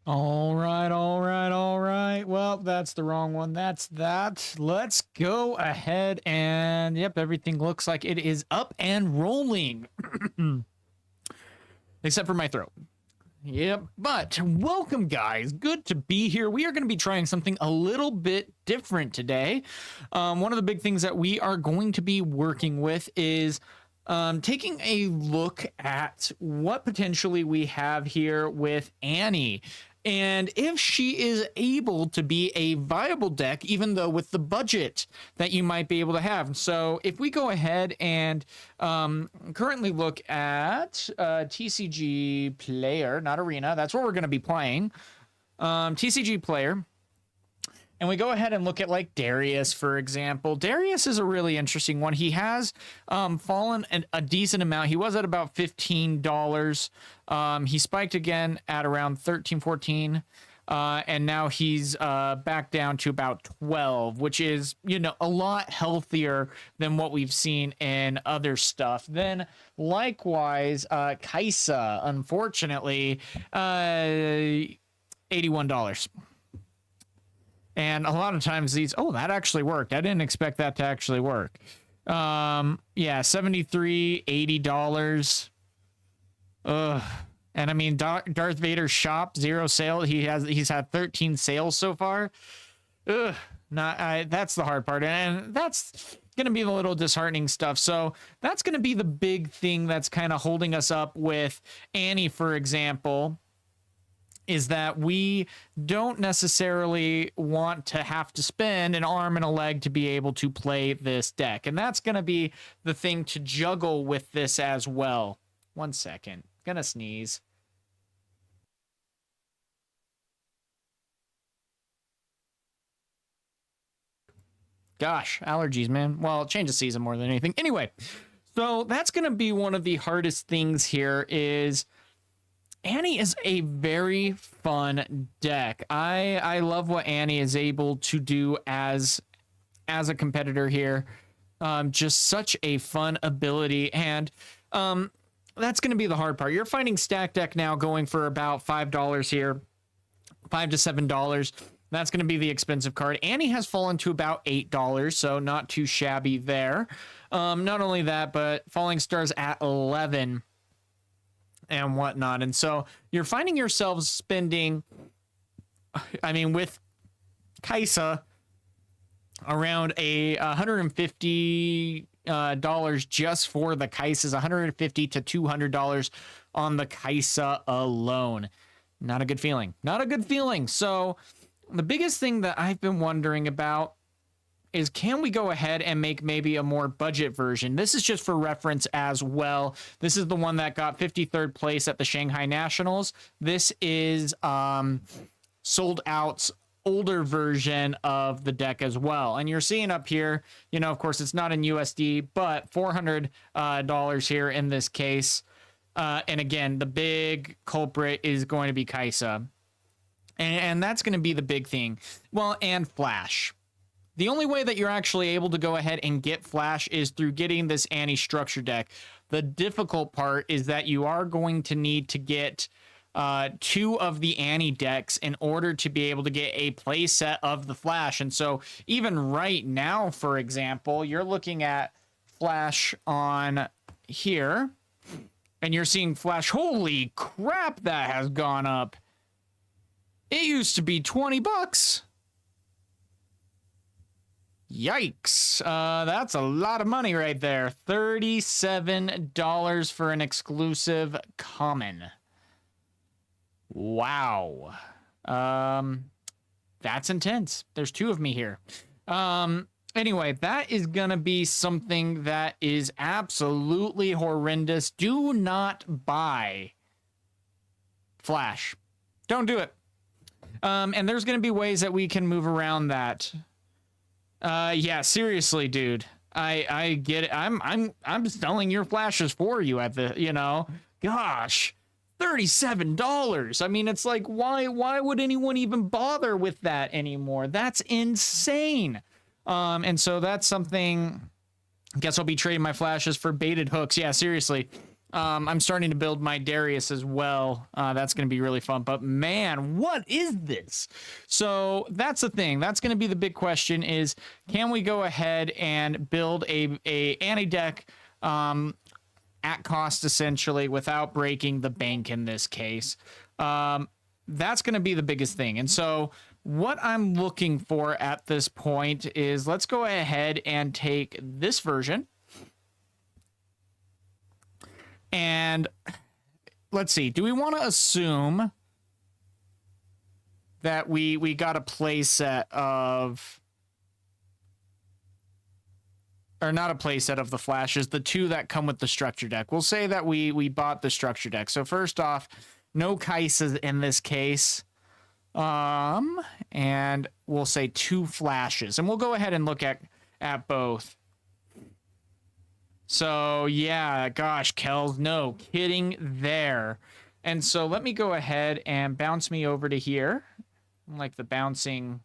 All right, all right, all right. Well, that's the wrong one. That's that. Let's go ahead and, yep, everything looks like it is up and rolling. Except for my throat. Yep, but welcome, guys. Good to be here. We are going to be trying something a little bit different today. One of the big things that we are going to be working with is taking a look at what potentially we have here with Annie. And if she is able to be a viable deck, even though with the budget that you might be able to have. So if we go ahead and currently look at TCG player, not arena, that's what we're going to be playing. TCG player. And we go ahead and look at like Darius, for example. Darius is a really interesting one. He has fallen a decent amount. He was at about $15. He spiked again at around 13, 14. And now he's back down to about 12, which is, you know, a lot healthier than what we've seen in other stuff. Then likewise, Kaisa, unfortunately, $81. And a lot of times these, oh, that actually worked. I didn't expect that to actually work. Yeah, $73, $80. Ugh. And I mean, Darth Vader's shop, 0 sale. He's had 13 sales so far. Ugh. That's the hard part. And that's going to be the little disheartening stuff. So that's going to be the big thing that's kind of holding us up with Annie, for example, is that we don't necessarily want to have to spend an arm and a leg to be able to play this deck. And that's going to be the thing to juggle with this as well. 1 second. Gonna sneeze. Gosh, allergies, man. Well, change of season more than anything. Anyway, so that's going to be one of the hardest things here is Annie is a very fun deck. I love what Annie is able to do as a competitor here. Just such a fun ability. And that's going to be the hard part. You're finding stack deck now going for about $5 here, $5 to $7. That's going to be the expensive card. Annie has fallen to about $8, so not too shabby there. Not only that, but Falling Stars at 11 and whatnot. And so you're finding yourselves spending, I mean, with Kaisa, around $150 just for the Kaisas, $150 to $200 on the Kaisa alone. Not a good feeling. Not a good feeling. So the biggest thing that I've been wondering about is, can we go ahead and make maybe a more budget version? This is just for reference as well. This is the one that got 53rd place at the Shanghai Nationals. This is sold out's older version of the deck as well. And you're seeing up here, you know, of course, it's not in USD, but $400 here in this case. And again, the big culprit is going to be Kaisa. And that's going to be the big thing. Well, and Flash. The only way that you're actually able to go ahead and get Flash is through getting this Annie structure deck. The difficult part is that you are going to need to get 2 of the Annie decks in order to be able to get a play set of the Flash. And so even right now, for example, you're looking at Flash on here, and you're seeing Flash. Holy crap, that has gone up. It used to be $20. Yikes. That's a lot of money right there. $37 for an exclusive common. Wow. That's intense. There's 2 of me here. Anyway, that is gonna be something that is absolutely horrendous. Do not buy Flash. Don't do it. And there's gonna be ways that we can move around that. Yeah, seriously, dude. I get it. I'm selling your Flashes for you at the, you know, gosh, $37. I mean, it's like, why would anyone even bother with that anymore? That's insane. And so that's something, I guess I'll be trading my Flashes for baited hooks. Yeah, seriously. I'm starting to build my Darius as well. That's going to be really fun. But man, what is this? So that's the thing. That's going to be the big question: is can we go ahead and build a anti deck at cost essentially without breaking the bank in this case? That's going to be the biggest thing. And so what I'm looking for at this point is let's go ahead and take this version. And let's see, do we want to assume that we got a play set of, or not a play set of the flashes, the two that come with the structure deck? We'll say that we bought the structure deck. So first off, no Kai'Sas in this case. And we'll say 2 flashes, and we'll go ahead and look at both. So yeah, gosh, Kells, no kidding there. And so let me go ahead and bounce me over to here. Like the bouncing,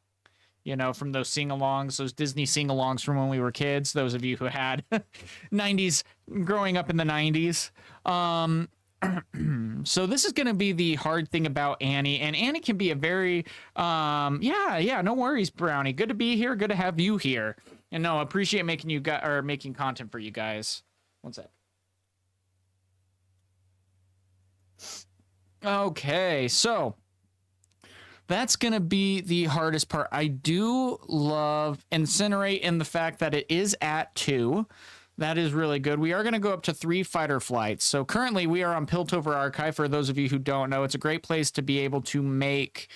you know, from those sing-alongs, those Disney sing-alongs from when we were kids, those of you who had 90s, growing up in the 90s. So this is going to be the hard thing about Annie, and Annie can be a very, yeah, no worries, Brownie. Good to be here. Good to have you here. And no, appreciate making making content for you guys. One sec. Okay, so that's going to be the hardest part. I do love Incinerate in the fact that it is at 2. That is really good. We are going to go up to 3 fighter flights. So currently we are on Piltover Archive. For those of you who don't know, it's a great place to be able to make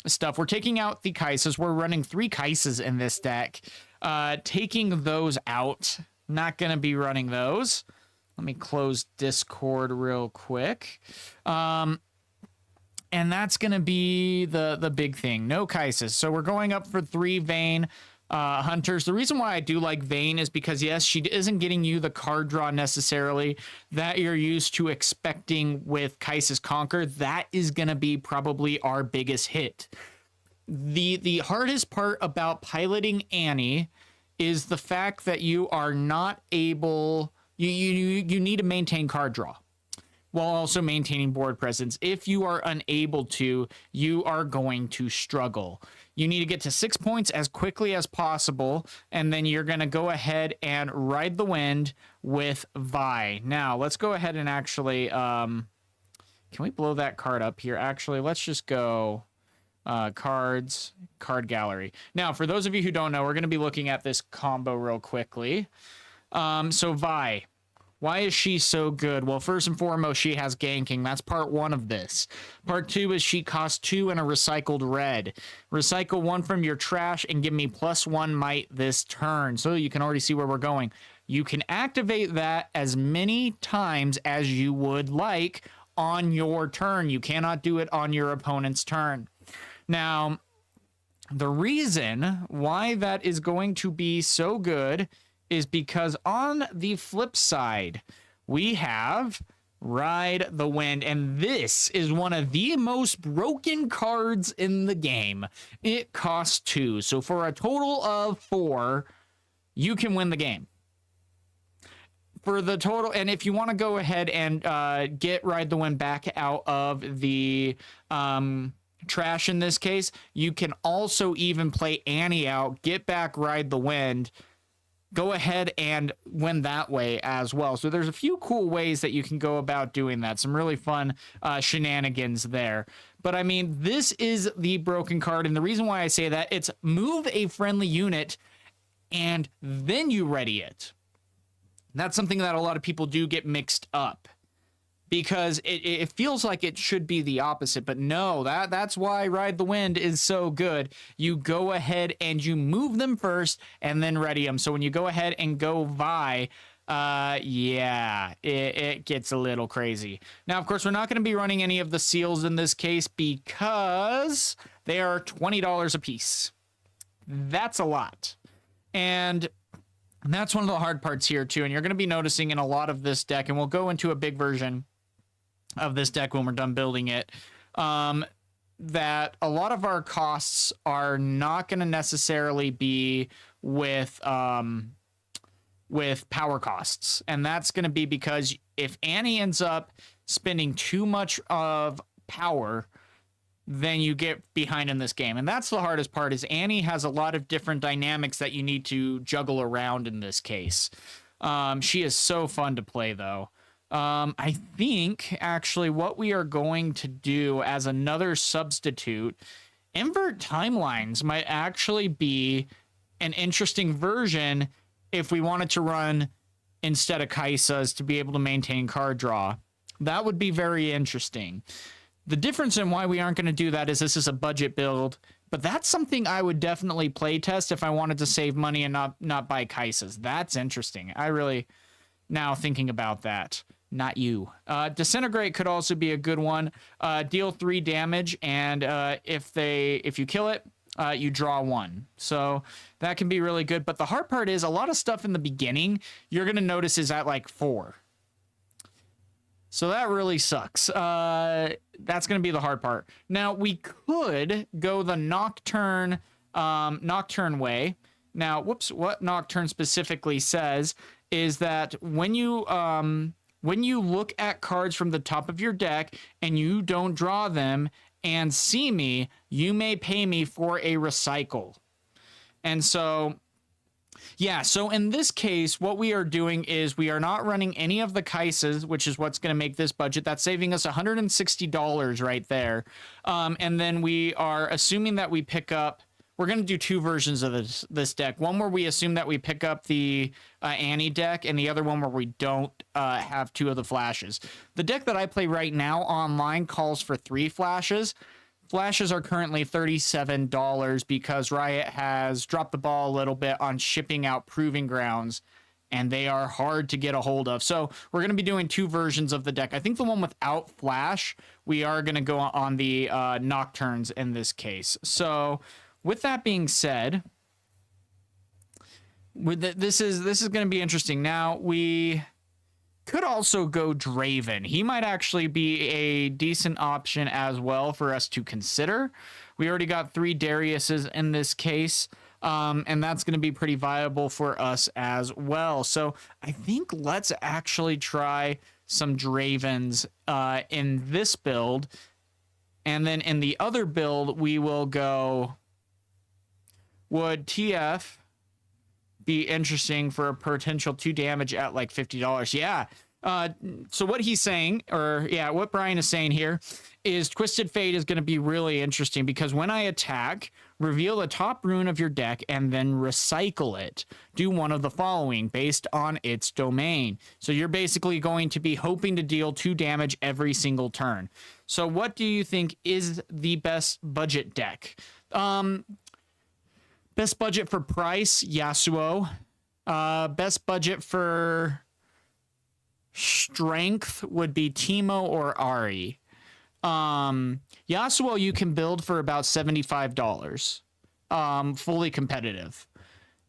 stuff. We're taking out the Kai'Sas. We're running 3 Kai'Sas in this deck. Taking those out. Not going to be running those. Let me close Discord real quick. And that's going to be the big thing. No Kai'Sas. So we're going up for 3 Vayne Hunters. The reason why I do like Vayne is because, yes, she isn't getting you the card draw necessarily that you're used to expecting with Kai'Sas Conquer. That is going to be probably our biggest hit. The hardest part about piloting Annie is the fact that you are not able, you need to maintain card draw while also maintaining board presence. If you are unable to, you are going to struggle. You need to get to 6 points as quickly as possible, and then you're going to go ahead and ride the wind with Vi. Now, let's go ahead and actually, can we blow that card up here? Actually, let's just go cards, card gallery. Now, for those of you who don't know, we're going to be looking at this combo real quickly. So Vi. Why is she so good? Well, first and foremost, she has ganking. That's part 1 of this. Part 2 is she costs 2 and a recycled red. Recycle 1 from your trash and give me +1 might this turn. So you can already see where we're going. You can activate that as many times as you would like on your turn. You cannot do it on your opponent's turn. Now, the reason why that is going to be so good is because on the flip side, we have Ride the Wind, and this is one of the most broken cards in the game. It costs 2, so for a total of 4, you can win the game. For the total, and if you want to go ahead and get Ride the Wind back out of the trash in this case, you can also even play Annie out, get back Ride the Wind, go ahead and win that way as well. So there's a few cool ways that you can go about doing that. Some really fun shenanigans there. But I mean, this is the broken card. And the reason why I say that, it's move a friendly unit and then you ready it. That's something that a lot of people do get mixed up, because it feels like it should be the opposite, but no, that's why Ride the Wind is so good. You go ahead and you move them first and then ready them. So when you go ahead and go Vi, yeah, it gets a little crazy. Now, of course, we're not going to be running any of the seals in this case because they are $20 a piece. That's a lot. And that's one of the hard parts here too. And you're going to be noticing in a lot of this deck, and we'll go into a big version of this deck when we're done building it, that a lot of our costs are not going to necessarily be with with power costs. And that's going to be because if Annie ends up spending too much of power, then you get behind in this game. And that's the hardest part, is Annie has a lot of different dynamics that you need to juggle around in this case. She is so fun to play, though. I think, actually, what we are going to do as another substitute, invert timelines might actually be an interesting version if we wanted to run instead of Kai'Sa's to be able to maintain card draw. That would be very interesting. The difference in why we aren't going to do that is this is a budget build, but that's something I would definitely play test if I wanted to save money and not buy Kai'Sa's. That's interesting. I really, now thinking about that. Not you. Disintegrate could also be a good one. Deal 3 damage, and if you kill it, you draw 1. So that can be really good. But the hard part is a lot of stuff in the beginning you're going to notice is at like 4. So that really sucks. That's going to be the hard part. Now, we could go the Nocturne way. Now, whoops, what Nocturne specifically says is that when you look at cards from the top of your deck and you don't draw them and see me, you may pay me for a recycle. And so, yeah, so in this case, what we are doing is we are not running any of the Kai'Sas, which is what's going to make this budget. That's saving us $160 right there. And then we are assuming that we pick up, we're going to do 2 versions of this deck. One where we assume that we pick up the Annie deck, and the other one where we don't have 2 of the flashes. The deck that I play right now online calls for 3 flashes. Flashes are currently $37 because Riot has dropped the ball a little bit on shipping out Proving Grounds, and they are hard to get a hold of. So we're going to be doing 2 versions of the deck. I think the one without Flash, we are going to go on the Nocturnes in this case. So with that being said, this is going to be interesting. Now, we could also go Draven. He might actually be a decent option as well for us to consider. We already got 3 Dariuses in this case, and that's going to be pretty viable for us as well. So I think let's actually try some Dravens in this build, and then in the other build, we will go... Would TF be interesting for a potential 2 damage at like $50? Yeah. So what he's saying, or yeah, what Brian is saying here is Twisted Fate is going to be really interesting because when I attack, reveal the top rune of your deck and then recycle it. Do one of the following based on its domain. So you're basically going to be hoping to deal 2 damage every single turn. So what do you think is the best budget deck? Best budget for price, Yasuo. Best budget for strength would be Teemo or Ahri. Yasuo you can build for about $75, fully competitive.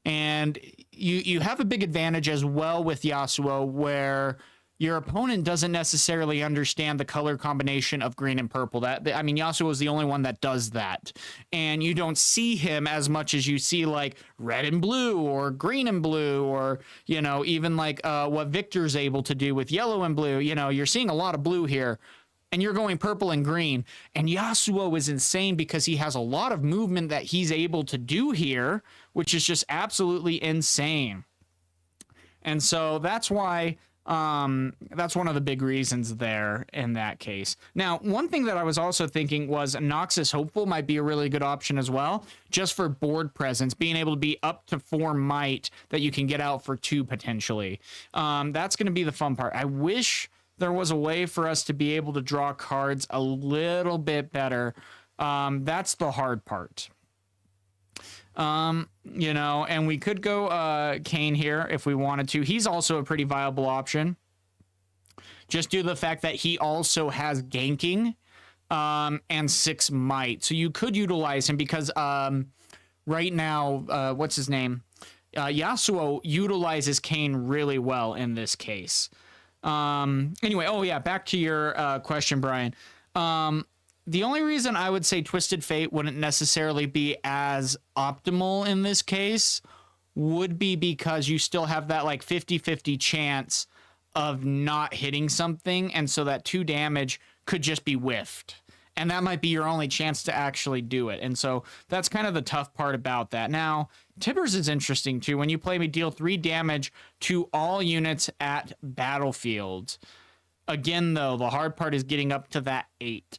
And you have a big advantage as well with Yasuo where your opponent doesn't necessarily understand the color combination of green and purple. I mean, Yasuo is the only one that does that. And you don't see him as much as you see like red and blue or green and blue or, you know, even like what Viktor's able to do with yellow and blue. You know, you're seeing a lot of blue here and you're going purple and green. And Yasuo is insane because he has a lot of movement that he's able to do here, which is just absolutely insane. And so that's why... that's one of the big reasons there in that case. Now, one thing that I was also thinking was Noxus Hopeful might be a really good option as well, just for board presence, being able to be up to 4 might that you can get out for 2 potentially. That's going to be the fun part. I wish there was a way for us to be able to draw cards a little bit better. That's the hard part. You know, and we could go Kane here if we wanted to. He's also a pretty viable option, just due to the fact that he also has ganking and 6 might. So you could utilize him because right now, what's his name? Yasuo utilizes Kane really well in this case. Anyway, oh yeah, back to your question, Brian. The only reason I would say Twisted Fate wouldn't necessarily be as optimal in this case would be because you still have that like 50-50 chance of not hitting something, and so that 2 damage could just be whiffed. And that might be your only chance to actually do it. And so that's kind of the tough part about that. Now, Tibbers is interesting too. When you play me, deal 3 damage to all units at battlefield. Again, though, the hard part is getting up to that 8.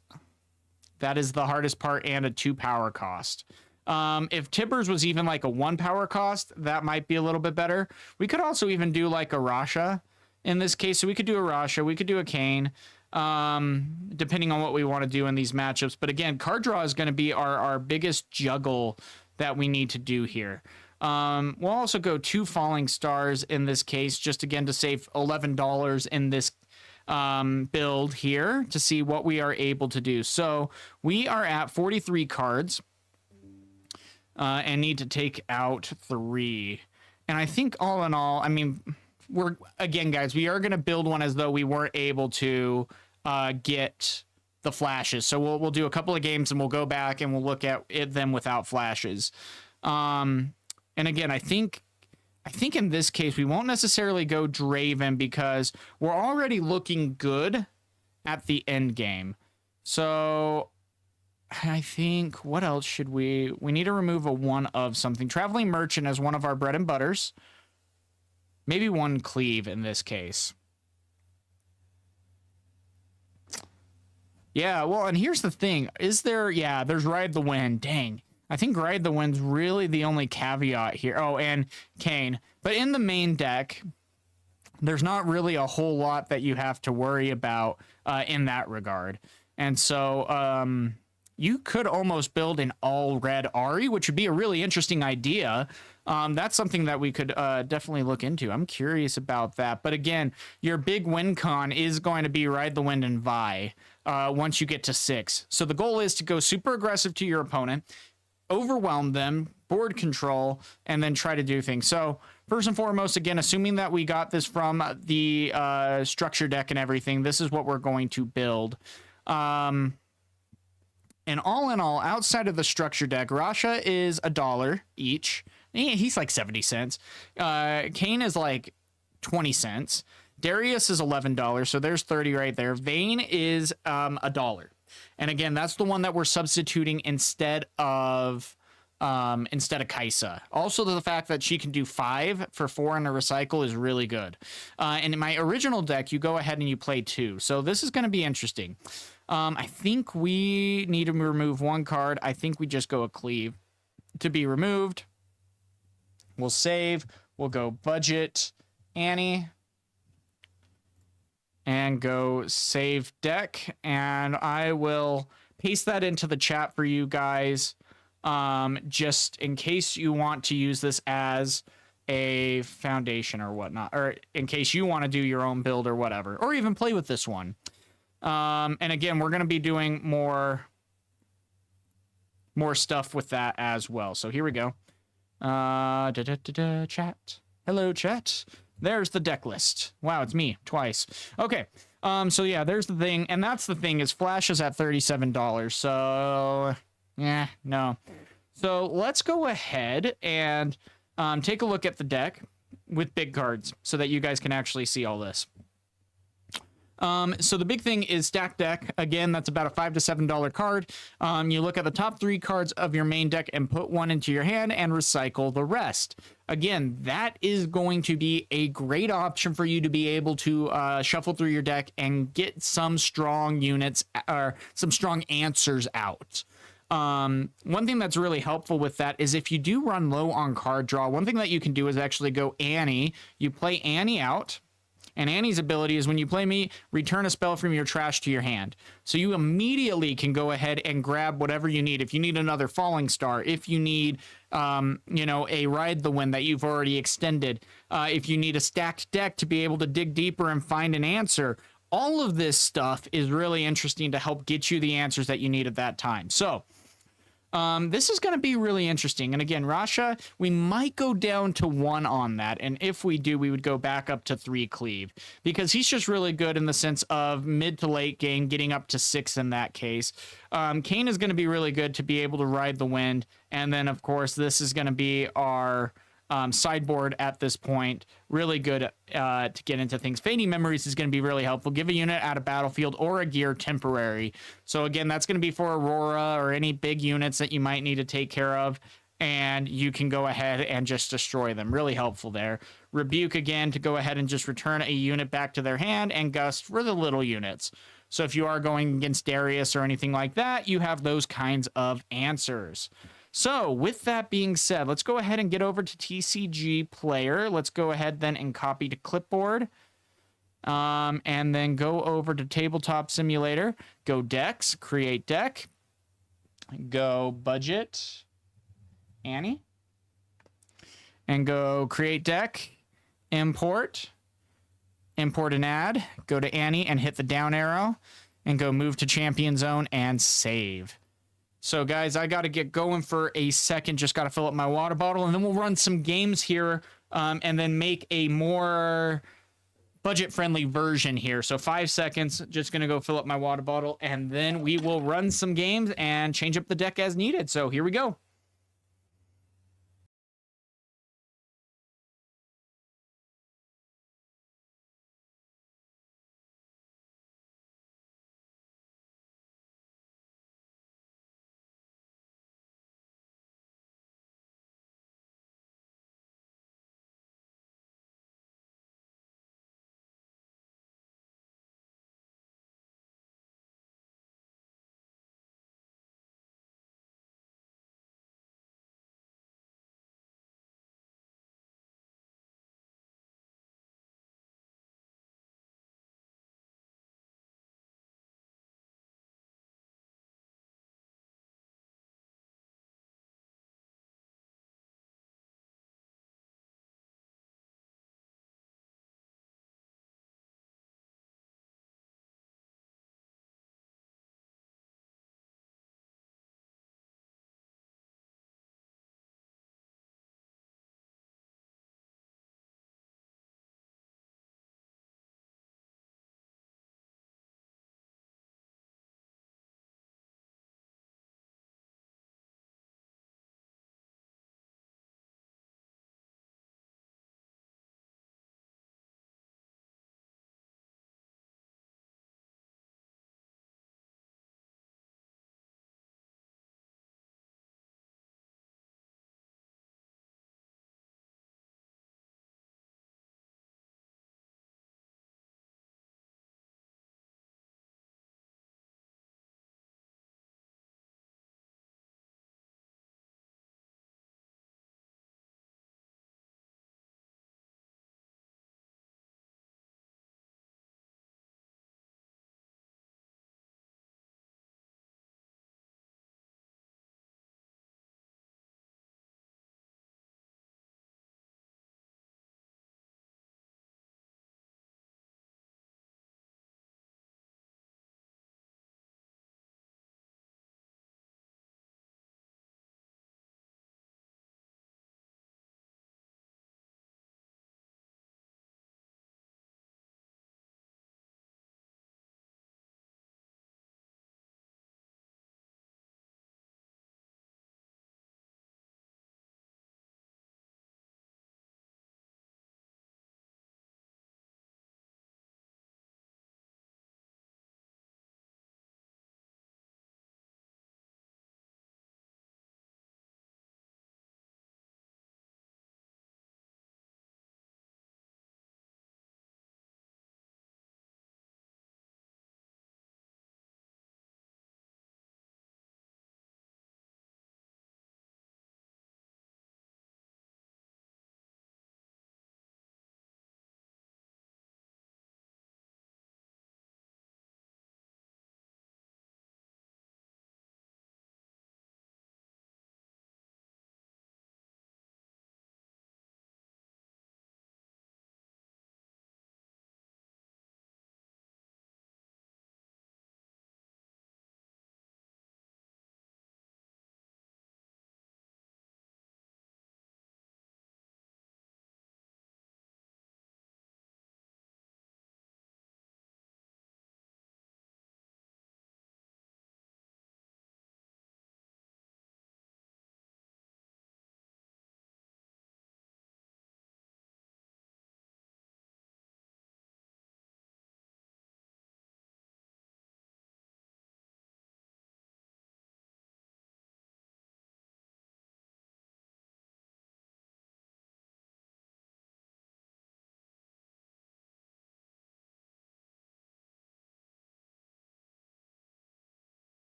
That is the hardest part, and a 2 power cost. If Tibbers was even like a 1 power cost, that might be a little bit better. We could also even do like a Rasha in this case. So we could do a Rasha, we could do a Kayn, depending on what we want to do in these matchups. But again, card draw is going to be our biggest juggle that we need to do here. We'll also go 2 Falling Stars in this case, just again to save $11 in this build here to see what we are able to do. So we are at 43 cards and need to take out 3. And I think all in all, I mean, we're, again, guys, we are going to build one as though we weren't able to get the flashes. So we'll do a couple of games and we'll go back and we'll look at them without flashes. And again, I think in this case, we won't necessarily go Draven because we're already looking good at the end game. So I think, what else should we need to remove a 1 of something. Traveling Merchant as one of our bread and butters. Maybe 1 Cleave in this case. Yeah, well, and here's the thing. Is there, yeah, there's Ride the Wind. Dang. I think Ride the Wind's really the only caveat here. Oh, and Kayn. But in the main deck, there's not really a whole lot that you have to worry about in that regard. And so you could almost build an all-red Ahri, which would be a really interesting idea. That's something that we could definitely look into. I'm curious about that. But again, your big win con is going to be Ride the Wind and Vi once you get to 6. So the goal is to go super aggressive to your opponent, overwhelm them, board control, and then try to do things. So first and foremost, again, assuming that we got this from the structure deck and everything, this is what we're going to build. And all in all, outside of the structure deck, Rasha is $1 each. He's like 70 cents. Kayn is like 20 cents. Darius is $11, so there's 30 right there. Vayne is $1. And again, that's the one that we're substituting instead of Kai'Sa. Also, the fact that she can do 5 for 4 in a recycle is really good. And in my original deck, you go ahead and you play 2. So this is going to be interesting. I think we need to remove 1 card. I think we just go a Cleave to be removed. We'll save. We'll go budget Annie. And go save deck. And I will paste that into the chat for you guys. Just in case you want to use this as a foundation or whatnot. Or in case you want to do your own build or whatever. Or even play with this one. And again, we're going to be doing more stuff with that as well. So here we go. Chat. Hello, chat. There's the deck list. Wow, it's me twice. Okay. So yeah, there's the thing. And that's the thing is Flash is at $37. So yeah, no. So let's go ahead and take a look at the deck with big cards so that you guys can actually see all this. So the big thing is stack deck. Again, that's about a $5 to $7 card. You look at the top 3 cards of your main deck and put 1 into your hand and recycle the rest. Again, that is going to be a great option for you to be able to shuffle through your deck and get some strong units or some strong answers out. One thing that's really helpful with that is if you do run low on card draw, one thing that you can do is actually go Annie. You play Annie out. And Annie's ability is when you play me, return a spell from your trash to your hand. So you immediately can go ahead and grab whatever you need. If you need another Falling Star, if you need, a Ride the Wind that you've already extended, if you need a stacked deck to be able to dig deeper and find an answer, all of this stuff is really interesting to help get you the answers that you need at that time. So this is going to be really interesting. And again, Rasha, we might go down to 1 on that. And if we do, we would go back up to 3 Cleave because he's just really good in the sense of mid to late game, getting up to 6 in that case. Kayn is going to be really good to be able to Ride the Wind. And then, of course, this is going to be our sideboard at this point. Really good to get into things. Fading Memories is going to be really helpful. Give a unit at a battlefield or a gear temporary. So again, that's going to be for Aurora or any big units that you might need to take care of. And you can go ahead and just destroy them. Really helpful there. Rebuke again to go ahead and just return a unit back to their hand, and Gust for the little units. So if you are going against Darius or anything like that, you have those kinds of answers. So with that being said, let's go ahead and get over to TCG Player. Let's go ahead then and copy to clipboard. And then go over to Tabletop Simulator. Go Decks, create deck. Go Budget, Annie. And go Create Deck, Import and add. Go to Annie and hit the down arrow. And go move to Champion Zone and save. So, guys, I got to get going for a second. Just got to fill up my water bottle, and then we'll run some games here and then make a more budget-friendly version here. So 5 seconds, just going to go fill up my water bottle, and then we will run some games and change up the deck as needed. So here we go.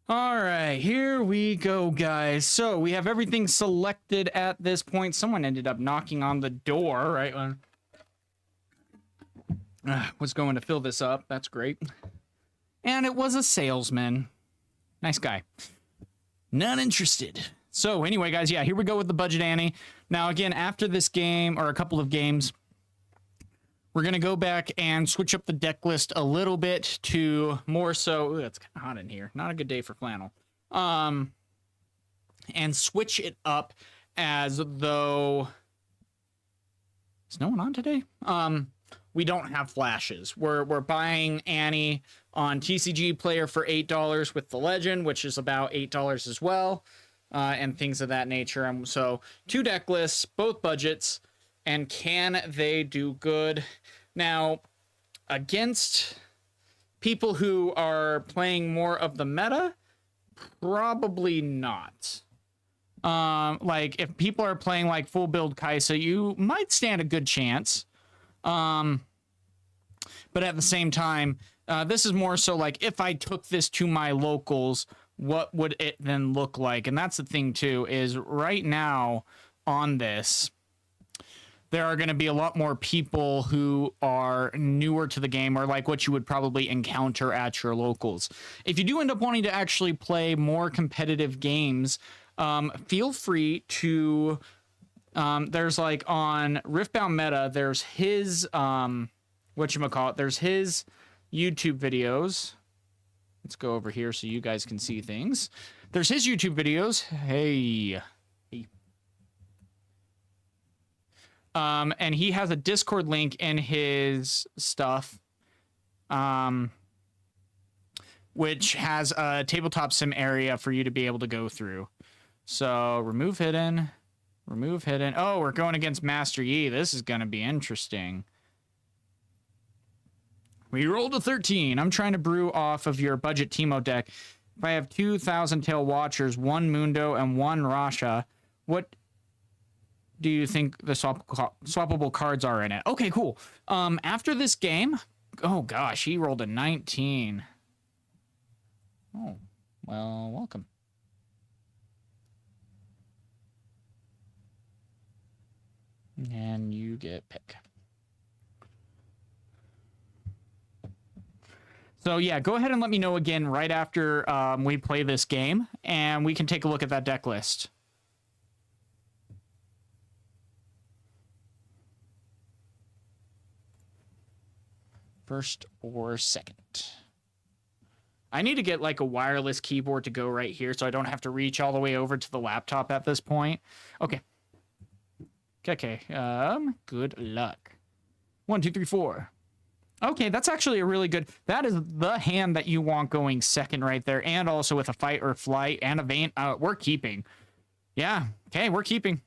All right, here we go, guys. So we have everything selected at this point. Someone ended up knocking on the door right when was going to fill this up. That's great. And it was a salesman. Nice guy. Not interested. So anyway, guys, yeah, here we go with the Budget Annie. Now, again, after this game, or a couple of games, we're going to go back and switch up the deck list a little bit to more so... Ooh, it's kind of hot in here. Not a good day for flannel. And switch it up as though... Is no one on today? We don't have flashes. We're buying Annie on TCG Player for $8 with the Legend, which is about $8 as well, and things of that nature. So 2 deck lists, both budgets, and can they do good? Now, against people who are playing more of the meta, probably not. Like, if people are playing like full build Kai'Sa, you might stand a good chance. But at the same time, this is more so like, if I took this to my locals, what would it then look like? And that's the thing too, is right now on this, there are going to be a lot more people who are newer to the game, or like what you would probably encounter at your locals. If you do end up wanting to actually play more competitive games, feel free to, there's like on Riftbound Meta, there's his, there's his YouTube videos. Let's go over here so you guys can see things. There's his YouTube videos. Hey. And he has a Discord link in his stuff, which has a tabletop sim area for you to be able to go through. So remove hidden. Oh, we're going against Master Yi. This is going to be interesting. We rolled a 13. I'm trying to brew off of your budget Teemo deck. If I have 2 Thousand Tail Watchers, 1 Mundo, and 1 Rasha, what do you think the swappable cards are in it? Okay, cool. After this game, oh gosh, he rolled a 19. Oh, well, welcome. And you get pick. So yeah, go ahead and let me know again right after we play this game, and we can take a look at that deck list. First or second. I need to get like a wireless keyboard to go right here so I don't have to reach all the way over to the laptop at this point. Okay. Okay. Good luck. 1, 2, 3, 4. Okay, that's actually a really good... That is the hand that you want going second right there, and also with a fight or flight and a vein. We're keeping. Yeah. Okay, we're keeping.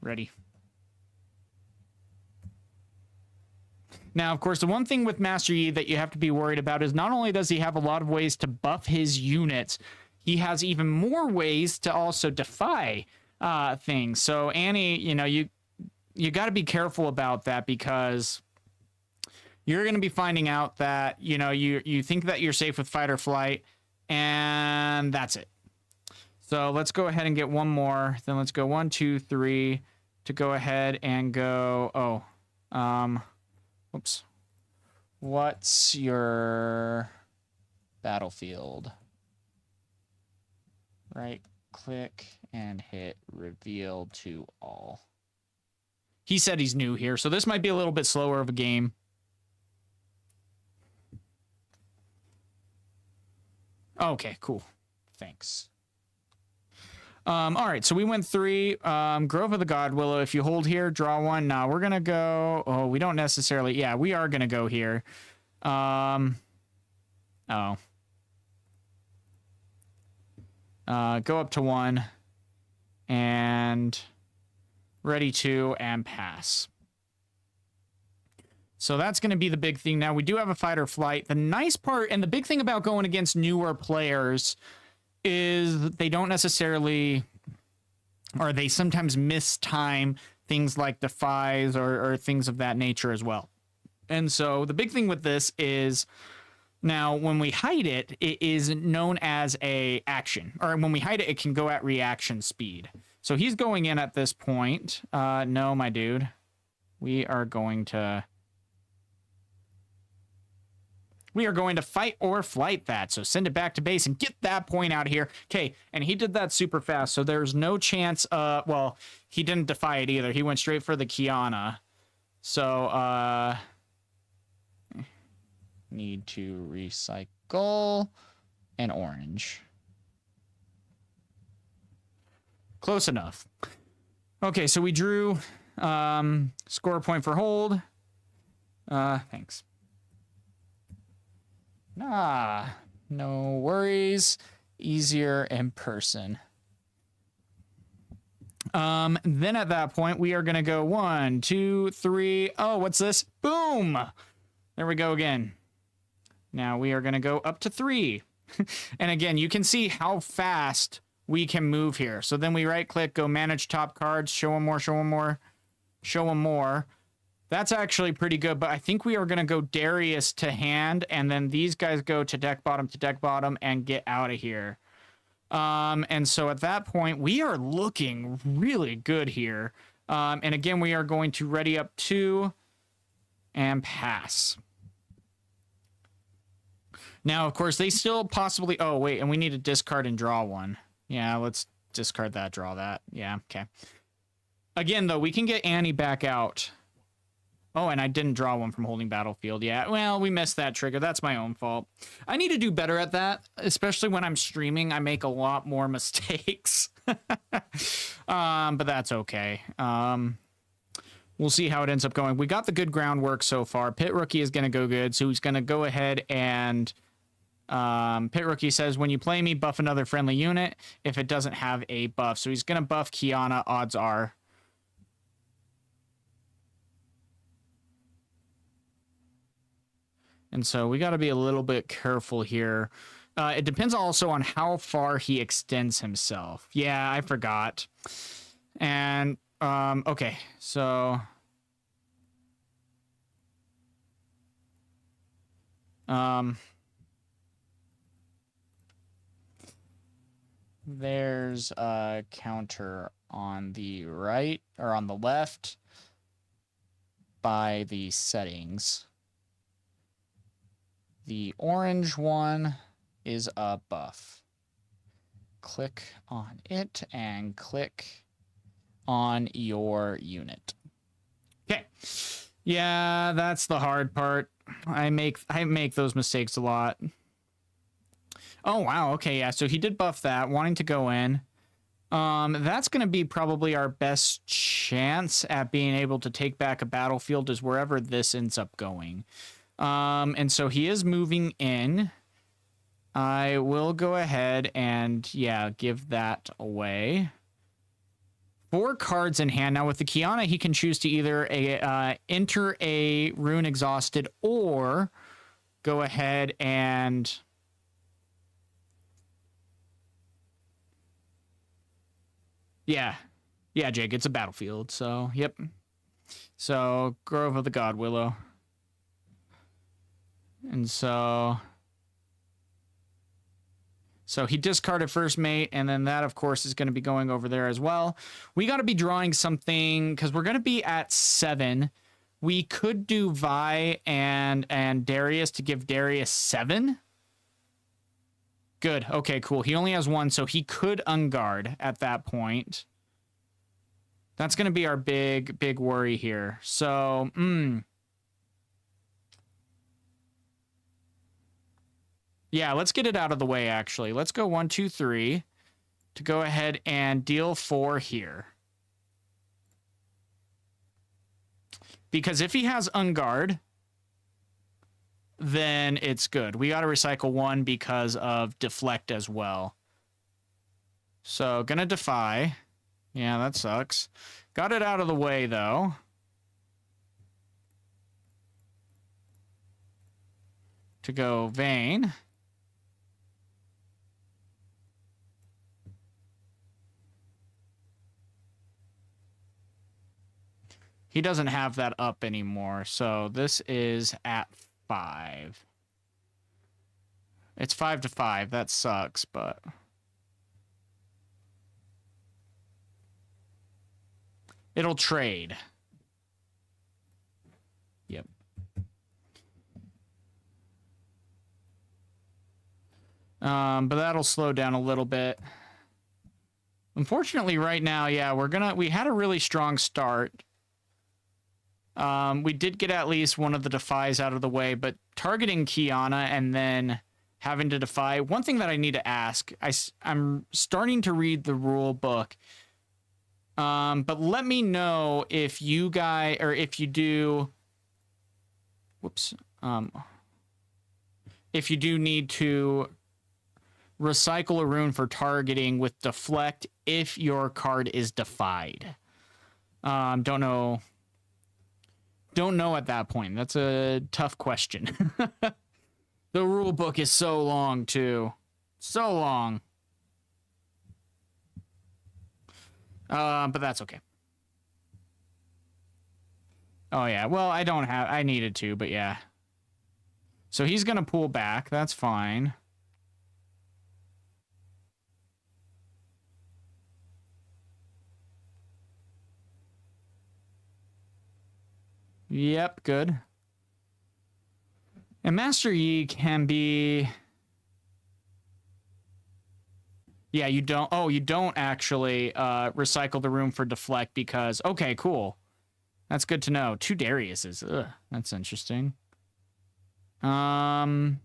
Ready. Now, of course, the one thing with Master Yi that you have to be worried about is not only does he have a lot of ways to buff his units, he has even more ways to also defy things. So Annie, you know, you got to be careful about that, because you're going to be finding out that, you know, you think that you're safe with fight or flight, and that's it. So let's go ahead and get one more. Then let's go 1, 2, 3 to go ahead and go. Oops. What's your battlefield? Right click and hit reveal to all. He said he's new here, so this might be a little bit slower of a game. Okay, cool. Thanks. All right, so we went 3. Grove of the God Willow. If you hold here, draw 1. Now we're gonna go. Oh, we don't necessarily. Yeah, we are gonna go here. Oh. Go up to 1 and ready to and pass. So that's going to be the big thing. Now we do have a fight or flight. The nice part and the big thing about going against newer players is they don't necessarily, or they sometimes mistime things like defies or things of that nature as well. And so the big thing with this is Now, when we hide it, it is known as a action. Or when we hide it, it can go at reaction speed. So he's going in at this point. No, my dude. We are going to fight or flight that. So send it back to base and get that point out of here. Okay, and he did that super fast. So there's no chance, well, he didn't defy it either. He went straight for the Kiana. So, need to recycle an orange. Close enough. Okay, so we drew, score a point for hold. Thanks. No worries. Easier in person. Then at that point, we are going to go 1, 2, 3. Oh, what's this? Boom. There we go again. Now we are going to go up to 3. And again, you can see how fast we can move here. So then we right click, go manage top cards, show them more, show them more, show them more. That's actually pretty good, but I think we are going to go Darius to hand, and then these guys go to deck bottom, and get out of here. And so at that point, we are looking really good here. And again, we are going to ready up 2 and pass. Now, of course, they still possibly... Oh, wait, and we need to discard and draw one. Yeah, let's discard that, draw that. Yeah, okay. Again, though, we can get Annie back out. Oh, and I didn't draw one from holding battlefield. Yeah, well, we missed that trigger. That's my own fault. I need to do better at that, especially when I'm streaming. I make a lot more mistakes. But that's okay. We'll see how it ends up going. We got the good groundwork so far. Pit Rookie is going to go good, so he's going to go ahead and... Pit Rookie says, when you play me, buff another friendly unit if it doesn't have a buff. So he's going to buff Kiana, odds are. And so we got to be a little bit careful here. It depends also on how far he extends himself. Yeah, I forgot. And, okay, so... There's a counter on the right, or on the left, by the settings. The orange one is a buff. Click on it and click on your unit. Okay. Yeah, that's the hard part. I make those mistakes a lot. Oh, wow. Okay, yeah. So he did buff that, wanting to go in. That's going to be probably our best chance at being able to take back a battlefield is wherever this ends up going. And so he is moving in. I will go ahead and, yeah, give that away. 4 cards in hand. Now with the Kiana, he can choose to either enter a Rune Exhausted or go ahead and... Yeah, Jake, it's a battlefield, so, yep. So, Grove of the God Willow. And so he discarded first mate, and then that, of course, is going to be going over there as well. We got to be drawing something, because we're going to be at 7. We could do Vi and Darius to give Darius 7. Good. Okay, cool. He only has 1, so he could unguard at that point. That's going to be our big worry here. So, yeah, let's get it out of the way, actually. Let's go 1, 2, 3 to go ahead and deal 4 here. Because if he has unguard... then it's good. We got to recycle 1 because of deflect as well. So, gonna defy. Yeah, that sucks. Got it out of the way, though. To go Vayne. He doesn't have that up anymore, so this is at 5. It's 5-5. That sucks, but... It'll trade. Yep. But that'll slow down a little bit. Unfortunately, right now, yeah, we had a really strong start. We did get at least one of the defies out of the way, but targeting Kiana and then having to defy. One thing that I need to ask, I'm starting to read the rule book. But let me know if you guys, or if you do, whoops, if you do need to recycle a rune for targeting with deflect if your card is defied. Don't know at that point. That's a tough question. The rule book is so long too. So long. But that's okay. Oh yeah, well, I needed to, but yeah. So he's gonna pull back, that's fine. Yep, good. And Master Yi can be... Yeah, you don't actually recycle the room for deflect because... Okay, cool. That's good to know. 2 Dariuses. Ugh, that's interesting. I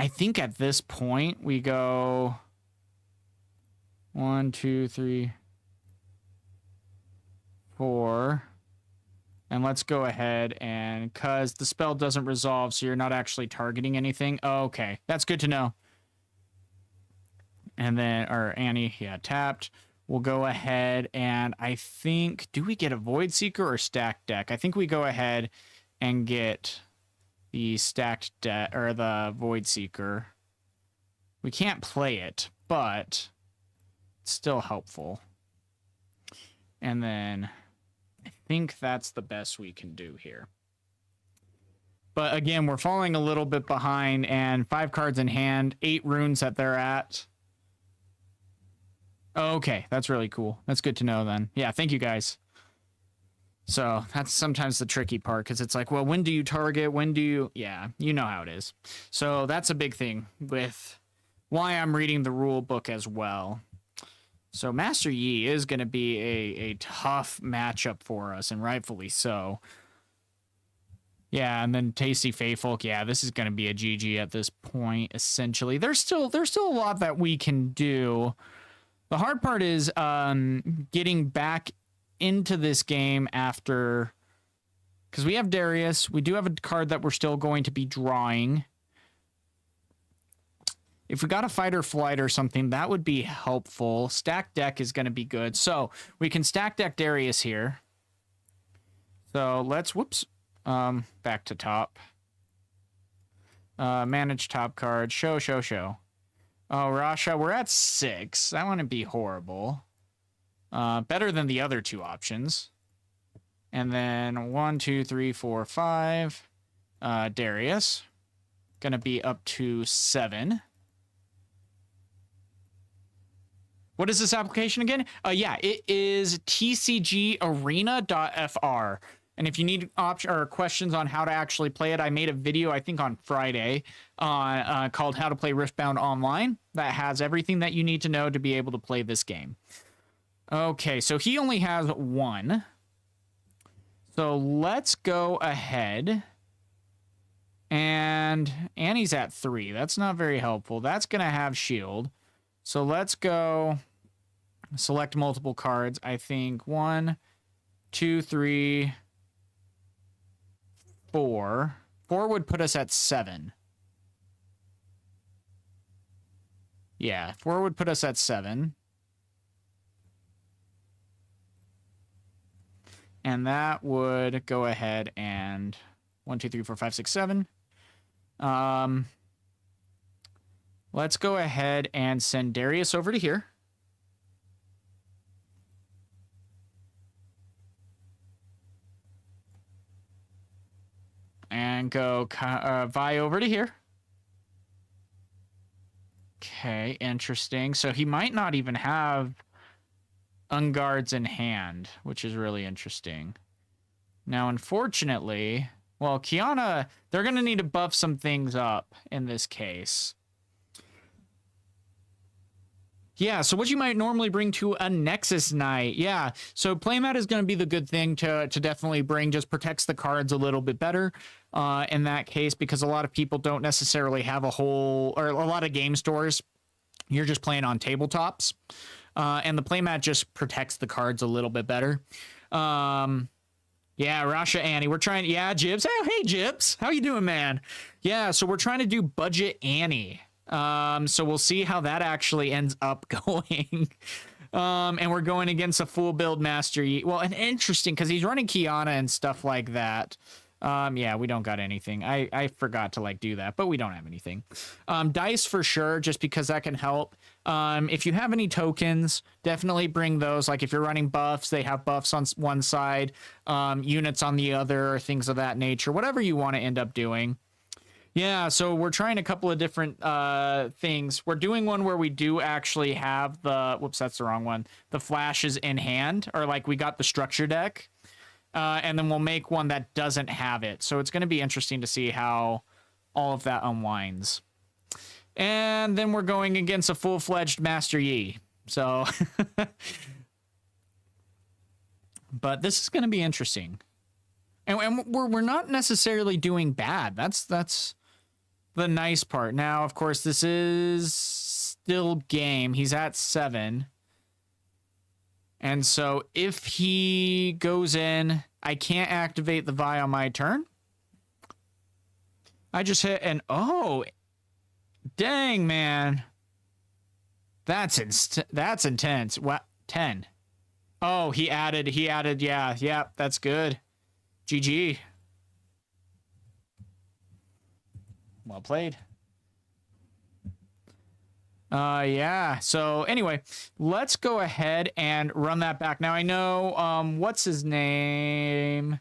think at this point we go... 1, 2, 3, 4... And let's go ahead and, because the spell doesn't resolve, so you're not actually targeting anything. Oh, okay, that's good to know. And then, or Annie, yeah, tapped. We'll go ahead and I think, do we get a Void Seeker or stacked deck? I think we go ahead and get the stacked deck, or the Void Seeker. We can't play it, but it's still helpful. And then... I think that's the best we can do here. But again, we're falling a little bit behind, and 5 cards in hand, 8 runes that they're at. Okay, that's really cool. That's good to know then. Yeah, thank you guys. So that's sometimes the tricky part, because it's like, well, when do you target? When do you... Yeah, you know how it is. So that's a big thing with why I'm reading the rule book as well. So Master Yi is going to be a tough matchup for us, and rightfully so. Yeah, and then Tasty Faithful. Yeah, this is going to be a GG at this point, essentially. There's still a lot that we can do. The hard part is getting back into this game after... Because we have Darius. We do have a card that we're still going to be drawing. If we got a fight or flight or something, that would be helpful. Stack deck is going to be good. So we can stack deck Darius here. So let's, whoops, back to top. Manage top card. Show. Oh, Rasha, we're at 6. That wouldn't be horrible. Better than the other 2 options. And then 1, 2, 3, 4, 5. Darius. Going to be up to 7. What is this application again? Yeah, it is tcgarena.fr. And if you need or questions on how to actually play it, I made a video, I think on Friday, called How to Play Riftbound Online. That has everything that you need to know to be able to play this game. Okay, so he only has 1. So let's go ahead. And Annie's at 3. That's not very helpful. That's going to have shield. So let's go... Select multiple cards. I think 1, 2, 3, 4. 4 would put us at 7. Yeah, 4 would put us at 7. And that would go ahead and 1, 2, 3, 4, 5, 6, 7. Let's go ahead and send Darius over to here. And go Vi over to here. Okay, interesting. So he might not even have Unguards in hand, which is really interesting. Now, unfortunately, well, Kiana, they're going to need to buff some things up in this case. Yeah, so what you might normally bring to a Nexus night. Yeah, so playmat is going to be the good thing to definitely bring. Just protects the cards a little bit better in that case, because a lot of people don't necessarily have a whole, or a lot of game stores, you're just playing on tabletops. And the playmat just protects the cards a little bit better. Yeah, Rasha Annie, we're trying, yeah, Jibs. Oh, hey, Jibs. How you doing, man? Yeah, so we're trying to do budget Annie. So we'll see how that actually ends up going. And we're going against a full build Master Yi. Well, and interesting, because he's running Kiana and stuff like that. Yeah, we don't got anything. I forgot to like do that, but we don't have anything. Dice for sure, just because that can help. If you have any tokens, definitely bring those. Like if you're running buffs, they have buffs on one side, units on the other, things of that nature, whatever you want to end up doing. Yeah, so we're trying a couple of different things. We're doing one where we do actually have the, whoops, that's the wrong one. The flashes in hand, or like we got the structure deck. And then we'll make one that doesn't have it. So it's going to be interesting to see how all of that unwinds. And then we're going against a full-fledged Master Yi. So, but this is going to be interesting. And we're not necessarily doing bad. That's the nice part. Now, of course, this is still game. He's at 7. And so if he goes in, I can't activate the Vi on my turn. I just hit and oh, dang, man. That's intense. What? 10. Oh, he added, yeah, that's good. GG. Well played. Yeah. So anyway, let's go ahead and run that back. Now I know, what's his name?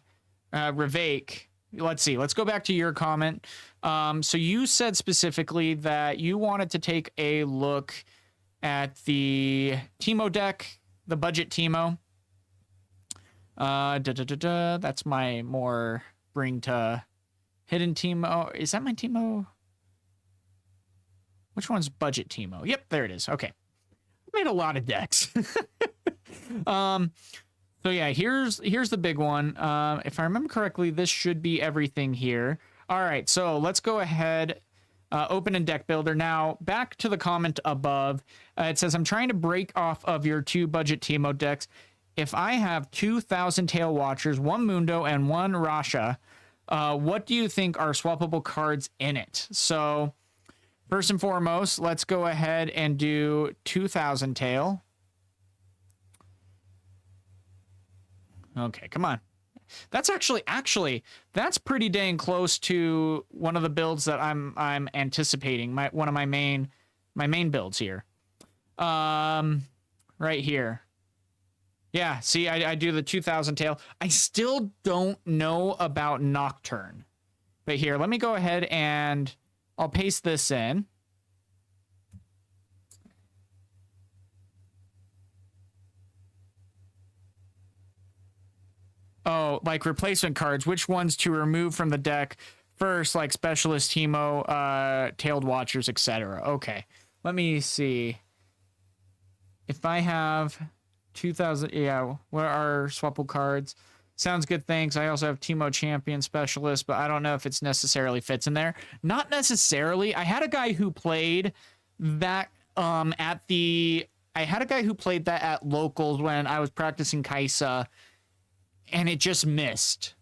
Revake. Let's see. Let's go back to your comment. So you said specifically that you wanted to take a look at the Teemo deck, the budget Teemo. That's my more bring to hidden Teemo. Is that my Teemo? Which one's budget Teemo? Yep, there it is. Okay. I made a lot of decks. So yeah, here's the big one. If I remember correctly, this should be everything here. All right, so let's go ahead, open in deck builder. Now, back to the comment above. It says, I'm trying to break off of your 2 budget Teemo decks. If I have 2,000 Tail Watchers, 1 Mundo, and 1 Rasha, what do you think are swappable cards in it? So first and foremost, let's go ahead and do 2,000 Tail. Okay, come on. That's actually that's pretty dang close to one of the builds that I'm anticipating. One of my main builds here. Right here. Yeah, see, I do the 2,000 Tail. I still don't know about Nocturne. But here, let me go ahead and I'll paste this in. Oh, like replacement cards. Which ones to remove from the deck first, like Specialist, Teemo, Tailed Watchers, etc. Okay, let me see. If I have 2,000, yeah, what are swappable cards? Sounds good, thanks. I also have Teemo Champion Specialist, but I don't know if it's necessarily fits in there. Not necessarily. I had a guy who played that at locals when I was practicing Kai'Sa, and it just missed.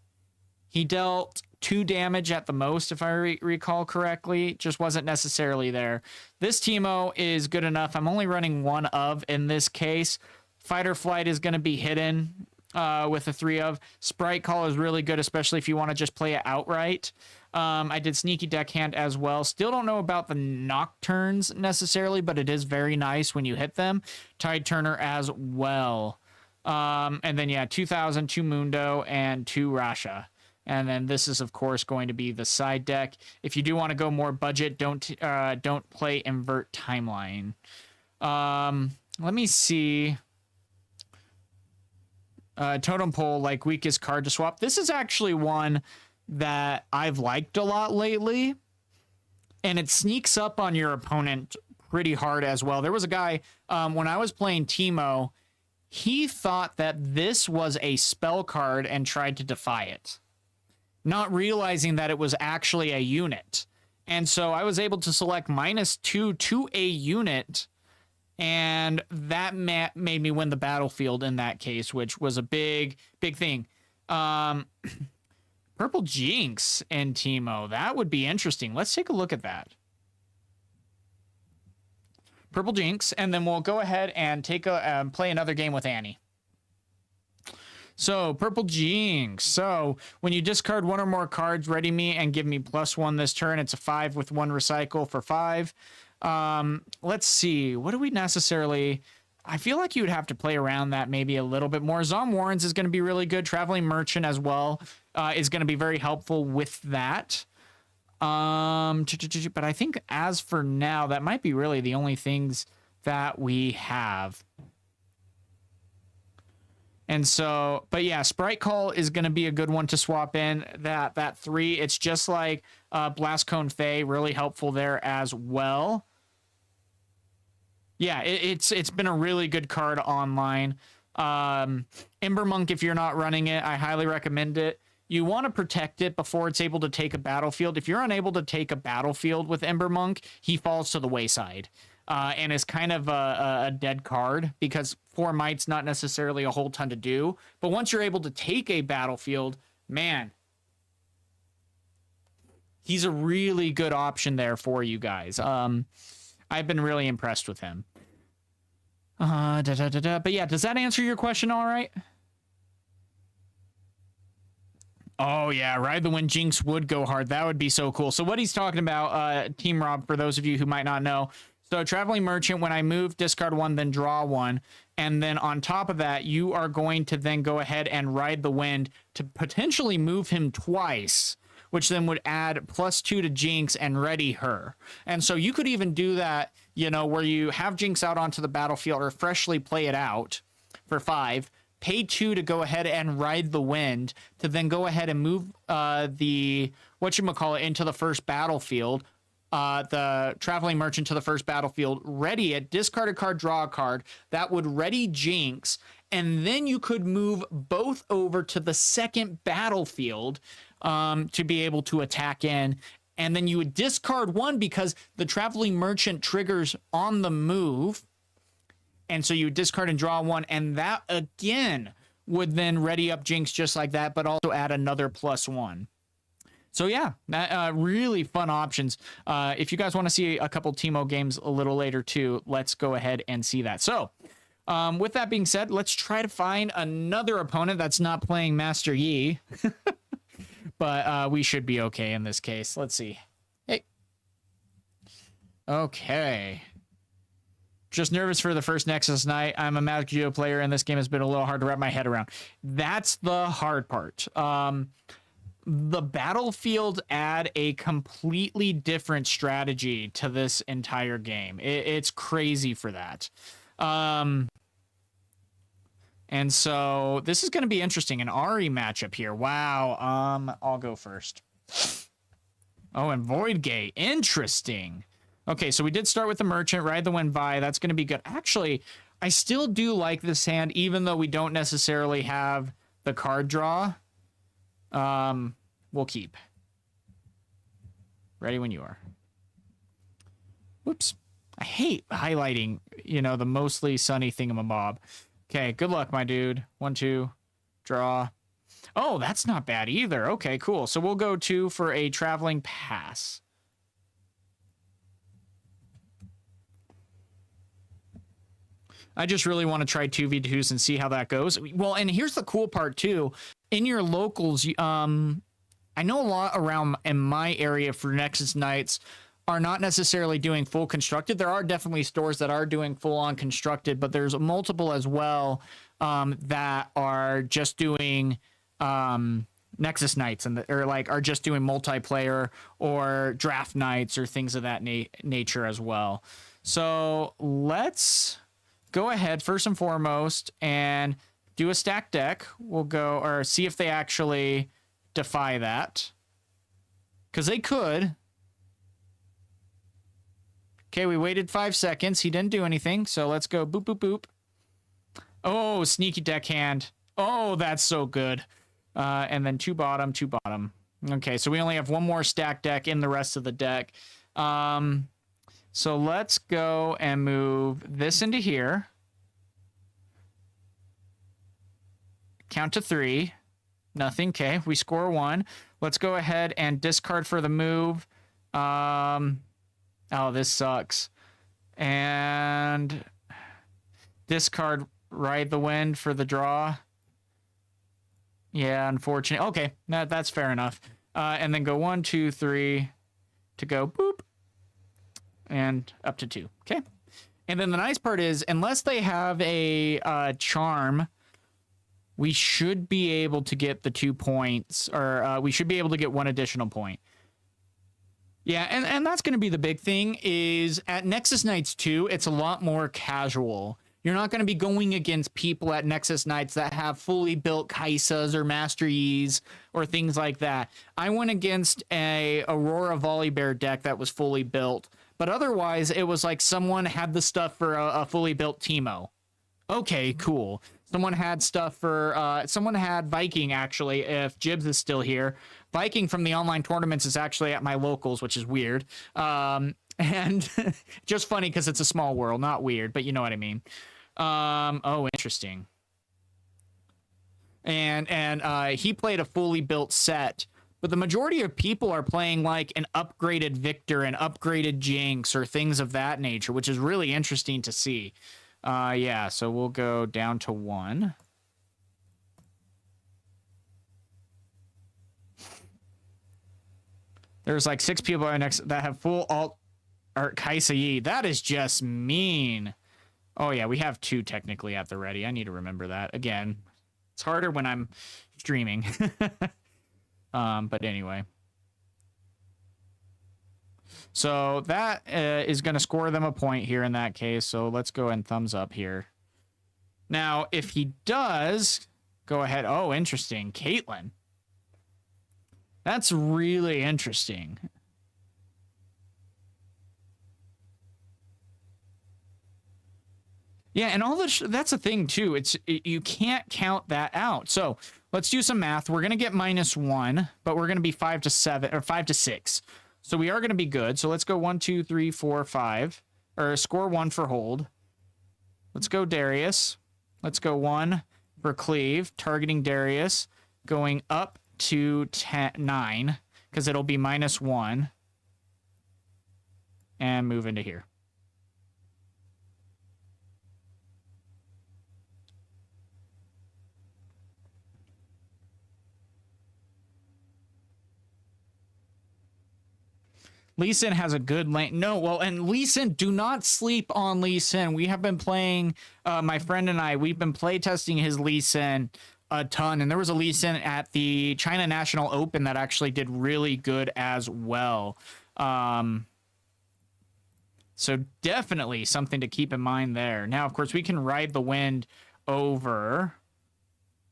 He dealt 2 damage at the most, if I recall correctly. Just wasn't necessarily there. This Teemo is good enough. I'm only running 1 of in this case. Fight or Flight is going to be hidden with a 3 of. Sprite Call is really good, especially if you want to just play it outright. I did Sneaky Deckhand as well. Still don't know about the Nocturnes necessarily, but it is very nice when you hit them. Tide Turner as well. And then, yeah, 2,000, 2 Mundo, and 2 Rasha. And then this is, of course, going to be the side deck. If you do want to go more budget, don't play Invert Timeline. Let me see. Totem Pole, like weakest card to swap. This is actually one that I've liked a lot lately. And it sneaks up on your opponent pretty hard as well. There was a guy, when I was playing Teemo, he thought that this was a spell card and tried to defy it, not realizing that it was actually a unit. And so I was able to select -2 to a unit, and that made me win the battlefield in that case, which was a big thing. Purple Jinx and Teemo, that would be interesting. Let's take a look at that. Purple Jinx, and then we'll go ahead and play another game with Annie. So, Purple Jinx. So, when you discard one or more cards, ready me and give me +1 this turn. It's a 5 with 1 recycle for 5. Let's see. What do we necessarily... I feel like you would have to play around that maybe a little bit more. Zom Warrens is going to be really good. Traveling Merchant as well is going to be very helpful with that. But I think as for now, that might be really the only things that we have. And so, but yeah, Sprite Call is going to be a good one to swap in. That 3, it's just like Blast Cone Fae, really helpful there as well. Yeah, it's been a really good card online. Ember Monk, if you're not running it, I highly recommend it. You want to protect it before it's able to take a battlefield. If you're unable to take a battlefield with Ember Monk, he falls to the wayside and is kind of a dead card because 4 might's not necessarily a whole ton to do. But once you're able to take a battlefield, man, he's a really good option there for you guys. I've been really impressed with him. But yeah, does that answer your question all right? Oh, yeah, Ride the Wind Jinx would go hard. That would be so cool. So what he's talking about, Team Rob, for those of you who might not know. So Traveling Merchant, when I move, discard 1, then draw 1. And then on top of that, you are going to then go ahead and Ride the Wind to potentially move him twice, which then would add +2 to Jinx and ready her. And so you could even do that, you know, where you have Jinx out onto the battlefield or freshly play it out for 5, pay 2 to go ahead and Ride the Wind to then go ahead and move the whatchamacallit into the first battlefield, the Traveling Merchant to the first battlefield, ready it, discard a card, draw a card. That would ready Jinx, and then you could move both over to the second battlefield to be able to attack in. And then you would discard 1 because the Traveling Merchant triggers on the move. And so you would discard and draw 1. And that, again, would then ready up Jinx just like that, but also add another +1. So, yeah, that, really fun options. If you guys want to see a couple Teemo games a little later, too, let's go ahead and see that. So, with that being said, let's try to find another opponent that's not playing Master Yi. But we should be okay in this case. Let's see. Hey. Okay. Just nervous for the first Nexus night. I'm a Magic Geo player, and this game has been a little hard to wrap my head around. That's the hard part. The battlefield add a completely different strategy to this entire game. It's crazy for that. And so this is going to be interesting. An Ahri matchup here. Wow. I'll go first. Oh, and Void Gate. Interesting. Okay, so we did start with the Merchant, Ride the Wind, Vi. That's going to be good. Actually, I still do like this hand, even though we don't necessarily have the card draw. We'll keep. Ready when you are. Whoops. I hate highlighting, you know, the mostly sunny thingamabob. Okay, good luck, my dude. 1, 2, draw. Oh, that's not bad either. Okay, cool. So we'll go 2 for a Traveling Pass. I just really want to try 2v2s and see how that goes. Well, and here's the cool part, too. In your locals, I know a lot around in my area for Nexus Nights are not necessarily doing full constructed. There are definitely stores that are doing full on constructed, but there's multiple as well that are just doing Nexus Knights or like are just doing multiplayer or draft nights or things of that nature as well. So let's go ahead first and foremost and do a stack deck. We'll go or see if they actually defy that, because they could. Okay, we waited 5 seconds. He didn't do anything, so let's go boop, boop, boop. Oh, sneaky deckhand. Oh, that's so good. And then 2 bottom, 2 bottom. Okay, so we only have 1 more stack deck in the rest of the deck. So let's go and move this into here. Count to 3. Nothing. Okay, we score 1. Let's go ahead and discard for the move. Oh, this sucks. And discard Ride the Wind for the draw. Yeah, unfortunate. Okay, that's fair enough. And then go 1, 2, 3 to go boop. And up to 2. Okay. And then the nice part is, unless they have a charm, we should be able to get the 2 points, or we should be able to get 1 additional point. Yeah, and that's going to be the big thing, is at Nexus Knights 2, it's a lot more casual. You're not going to be going against people at Nexus Knights that have fully built Kaisas or Master Yi's or things like that. I went against a Aurora Volibear deck that was fully built, but otherwise it was like someone had the stuff for a fully built Teemo. Okay, cool. Someone had stuff for, someone had Viking, actually, if Jibs is still here. Viking from the online tournaments is actually at my locals, which is weird. And just funny because it's a small world, not weird, but you know what I mean. Oh, interesting. And he played a fully built Sett, but the majority of people are playing like an upgraded Viktor, an upgraded Jinx, or things of that nature, which is really interesting to see. Yeah, so we'll go down to 1. There's like 6 people that have full alt or Kaisa Yi. That is just mean. Oh yeah, we have 2 technically at the ready. I need to remember that. Again, it's harder when I'm streaming. But anyway. So that is going to score them a point here in that case. So let's go and thumbs up here. Now, if he does go ahead. Oh, interesting. Caitlyn. That's really interesting. Yeah, and all this, that's a thing too. You can't count that out. So let's do some math. We're going to get -1, but we're going to be 5 to 7 or 5 to 6. So we are going to be good. So let's go 1, 2, 3, 4, 5, or score 1 for hold. Let's go Darius. Let's go 1 for cleave, targeting Darius, going up to 9 because it'll be -1, and move into here. Lee Sin has a good lane. No, well, and Lee Sin, do not sleep on Lee Sin. We have been playing, my friend and I, we've been play testing his Lee Sin a ton. And there was a Lee Sin at the China National Open that actually did really good as well. So definitely something to keep in mind there. Now, of course, we can ride the wind over.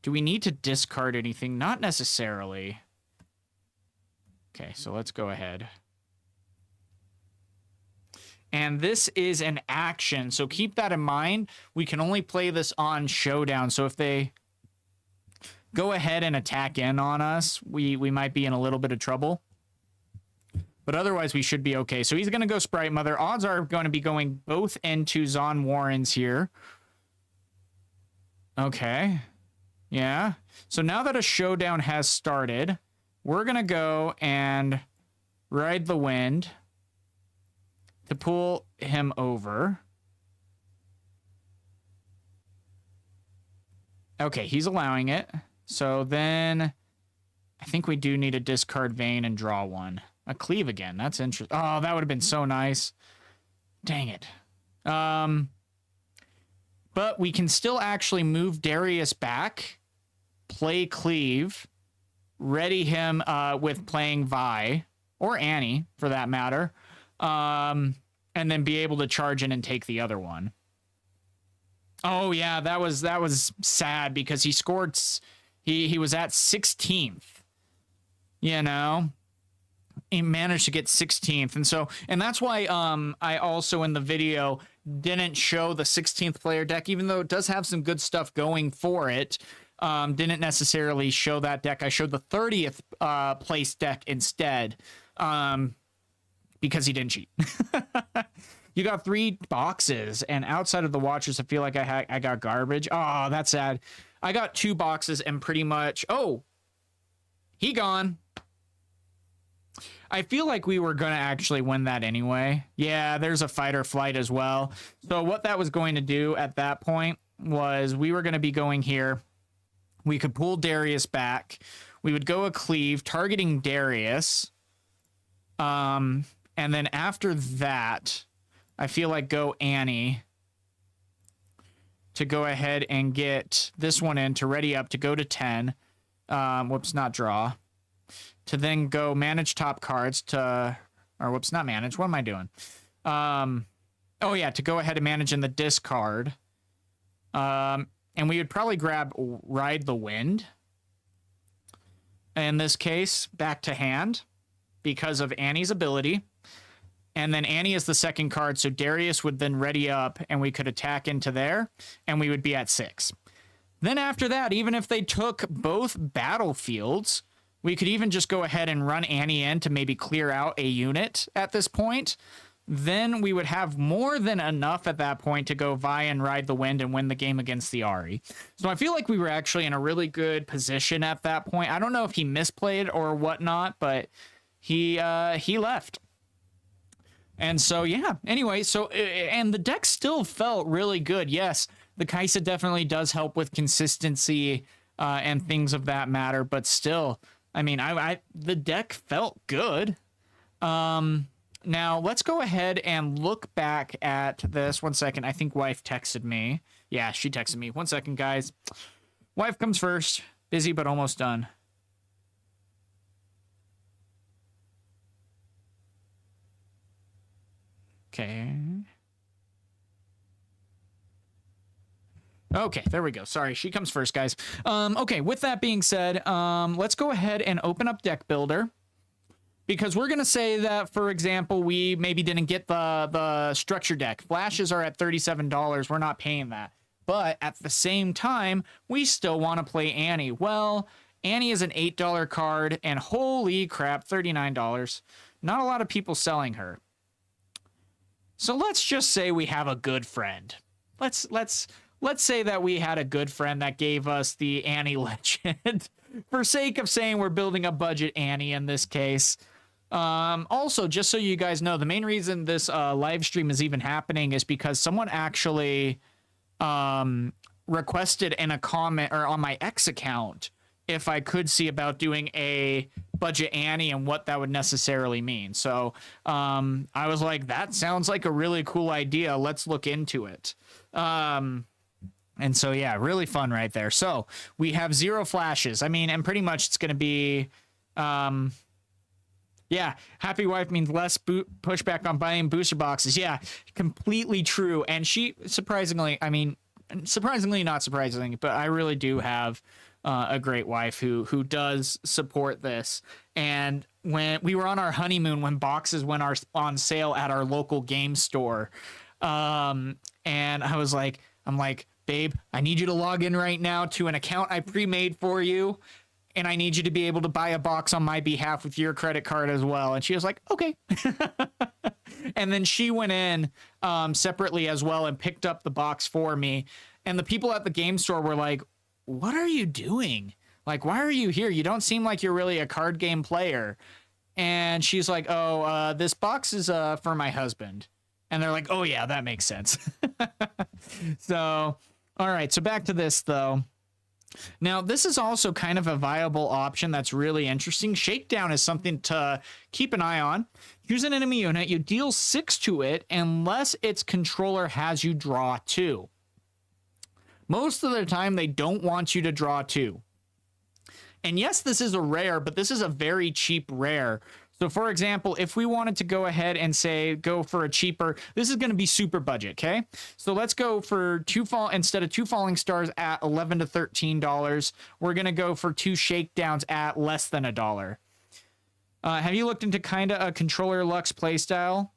Do we need to discard anything? Not necessarily. Okay, so let's go ahead. And this is an action, so keep that in mind. We can only play this on Showdown, so if they go ahead and attack in on us, we might be in a little bit of trouble. But otherwise, we should be okay. So he's going to go Sprite Mother. Odds are going to be going both into Zon Warrens here. Okay. Yeah. So now that a Showdown has started, we're going to go and ride the wind to pull him over. Okay, he's allowing it. So then I think we do need to discard Vayne and draw 1. A cleave again. That's interesting. Oh, that would have been so nice. Dang it. But we can still actually move Darius back, play cleave, ready him with playing Vi or Annie for that matter, and then be able to charge in and take the other one. Oh yeah, that was sad because he scored. He was at 16th. You know, he managed to get 16th, and that's why I also in the video didn't show the 16th player deck, even though it does have some good stuff going for it. Didn't necessarily show that deck. I showed the 30th place deck instead, because he didn't cheat. You got 3 boxes, and outside of the Watchers, I feel like I got garbage. Oh, that's sad. I got 2 boxes and pretty much... Oh, he gone. I feel like we were going to actually win that anyway. Yeah, there's a fight or flight as well. So what that was going to do at that point was we were going to be going here. We could pull Darius back. We would go a cleave, targeting Darius. And then after that... I feel like go Annie to go ahead and get this one in to ready up to go to 10. Whoops, not draw. To then go manage top cards to, or whoops, not manage. What am I doing? Oh yeah, to go ahead and manage in the discard. And we would probably grab Ride the Wind. In this case, back to hand because of Annie's ability. And then Annie is the second card, so Darius would then ready up, and we could attack into there, and we would be at 6. Then after that, even if they took both battlefields, we could even just go ahead and run Annie in to maybe clear out a unit at this point. Then we would have more than enough at that point to go Vi and Ride the Wind and win the game against the Ahri. So I feel like we were actually in a really good position at that point. I don't know if he misplayed or whatnot, but he left. And so, yeah, anyway, so, and the deck still felt really good. Yes, the Kai'Sa definitely does help with consistency and things of that matter, but still, I mean, the deck felt good. Now, let's go ahead and look back at this. 1 second, I think wife texted me. Yeah, she texted me. 1 second, guys. Wife comes first. Busy, but almost done. Okay. Okay, there we go. Sorry, she comes first, guys. Okay, with that being said, let's go ahead and open up Deck Builder. Because we're going to say that, for example, we maybe didn't get the structure deck. Flashes are at $37. We're not paying that. But at the same time, we still want to play Annie. Well, Annie is an $8 card, and holy crap, $39. Not a lot of people selling her. So let's just say we have a good friend. Let's say that we had a good friend that gave us the Annie legend. For sake of saying we're building a budget Annie in this case. Also, just so you guys know, the main reason this live stream is even happening is because someone actually requested in a comment or on my X account if I could see about doing a budget Annie and what that would necessarily mean. So I was like, that sounds like a really cool idea. Let's look into it. And so, yeah, really fun right there. So we have 0 flashes. I mean, and pretty much it's going to be, yeah, happy wife means less pushback on buying booster boxes. Yeah, completely true. And she, surprisingly, I mean, surprisingly, not surprisingly, but I really do have a great wife who does support this. And when we were on our honeymoon, when boxes went on sale at our local game store, and I'm like, babe, I need you to log in right now to an account I pre-made for you, and I need you to be able to buy a box on my behalf with your credit card as well. And she was like, okay. And then she went in separately as well and picked up the box for me. And the people at the game store were like, what are you doing? Like, why are you here? You don't seem like you're really a card game player. And she's like, oh, this box is for my husband. And they're like, oh, yeah, that makes sense. So, all right. So back to this, though. Now, this is also kind of a viable option that's really interesting. Shakedown is something to keep an eye on. Choose an enemy unit. You deal 6 to it unless its controller has you draw 2. Most of the time, they don't want you to draw 2. And yes, this is a rare, but this is a very cheap rare. So for example, if we wanted to go ahead and say, go for a cheaper, this is going to be super budget. Okay. So let's go for instead of 2 falling stars at $11 to $13, we're going to go for 2 shakedowns at less than $1. Have you looked into kind of a controller Lux playstyle?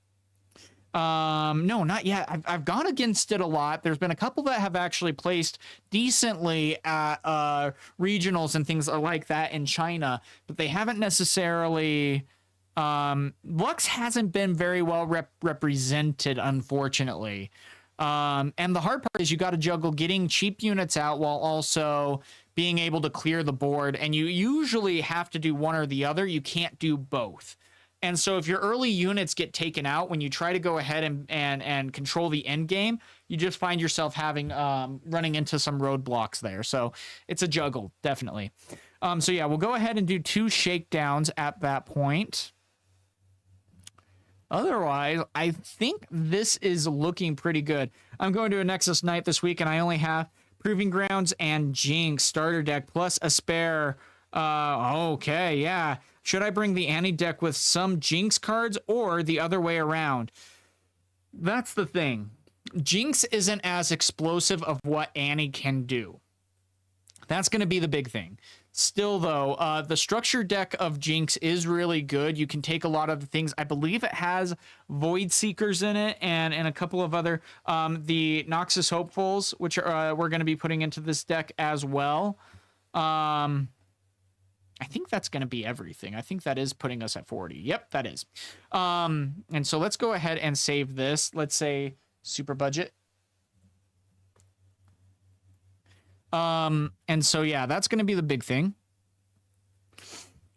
No, not yet. I've gone against it a lot. There's been a couple that have actually placed decently at regionals and things like that in China, but they haven't necessarily. Lux hasn't been very well represented, unfortunately. And the hard part is you got to juggle getting cheap units out while also being able to clear the board. And you usually have to do one or the other. You can't do both. And so if your early units get taken out, when you try to go ahead and control the end game, you just find yourself having running into some roadblocks there. So it's a juggle, definitely. So yeah, we'll go ahead and do 2 shakedowns at that point. Otherwise, I think this is looking pretty good. I'm going to a Nexus Knight this week, and I only have Proving Grounds and Jinx starter deck plus a spare. Okay, yeah. Should I bring the Annie deck with some Jinx cards or the other way around? That's the thing. Jinx isn't as explosive of what Annie can do. That's going to be the big thing. Still, though, the structure deck of Jinx is really good. You can take a lot of the things. I believe it has Void Seekers in it and a couple of other, the Noxus Hopefuls, which are, we're going to be putting into this deck as well. I think that's going to be everything. I think that is putting us at 40. Yep, that is. And so let's go ahead and save this. Let's say super budget. And so, yeah, that's going to be the big thing.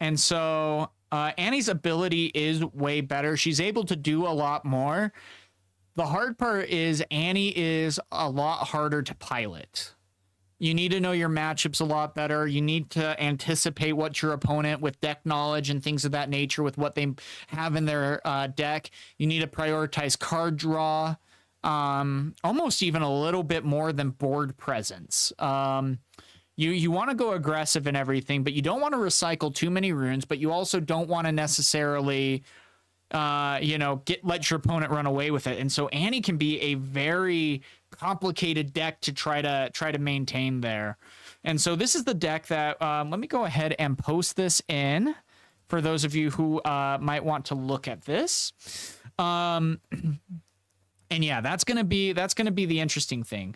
And so, Annie's ability is way better. She's able to do a lot more. The hard part is Annie is a lot harder to pilot. You need to know your matchups a lot better. You need to anticipate what your opponent with deck knowledge and things of that nature with what they have in their deck. You need to prioritize card draw. Almost even a little bit more than board presence. You want to go aggressive and everything, but you don't want to recycle too many runes, but you also don't want to necessarily, let your opponent run away with it. And so Annie can be a very complicated deck to try to maintain there. And so this is the deck that, let me go ahead and post this in for those of you who might want to look at this. And yeah, that's gonna be the interesting thing.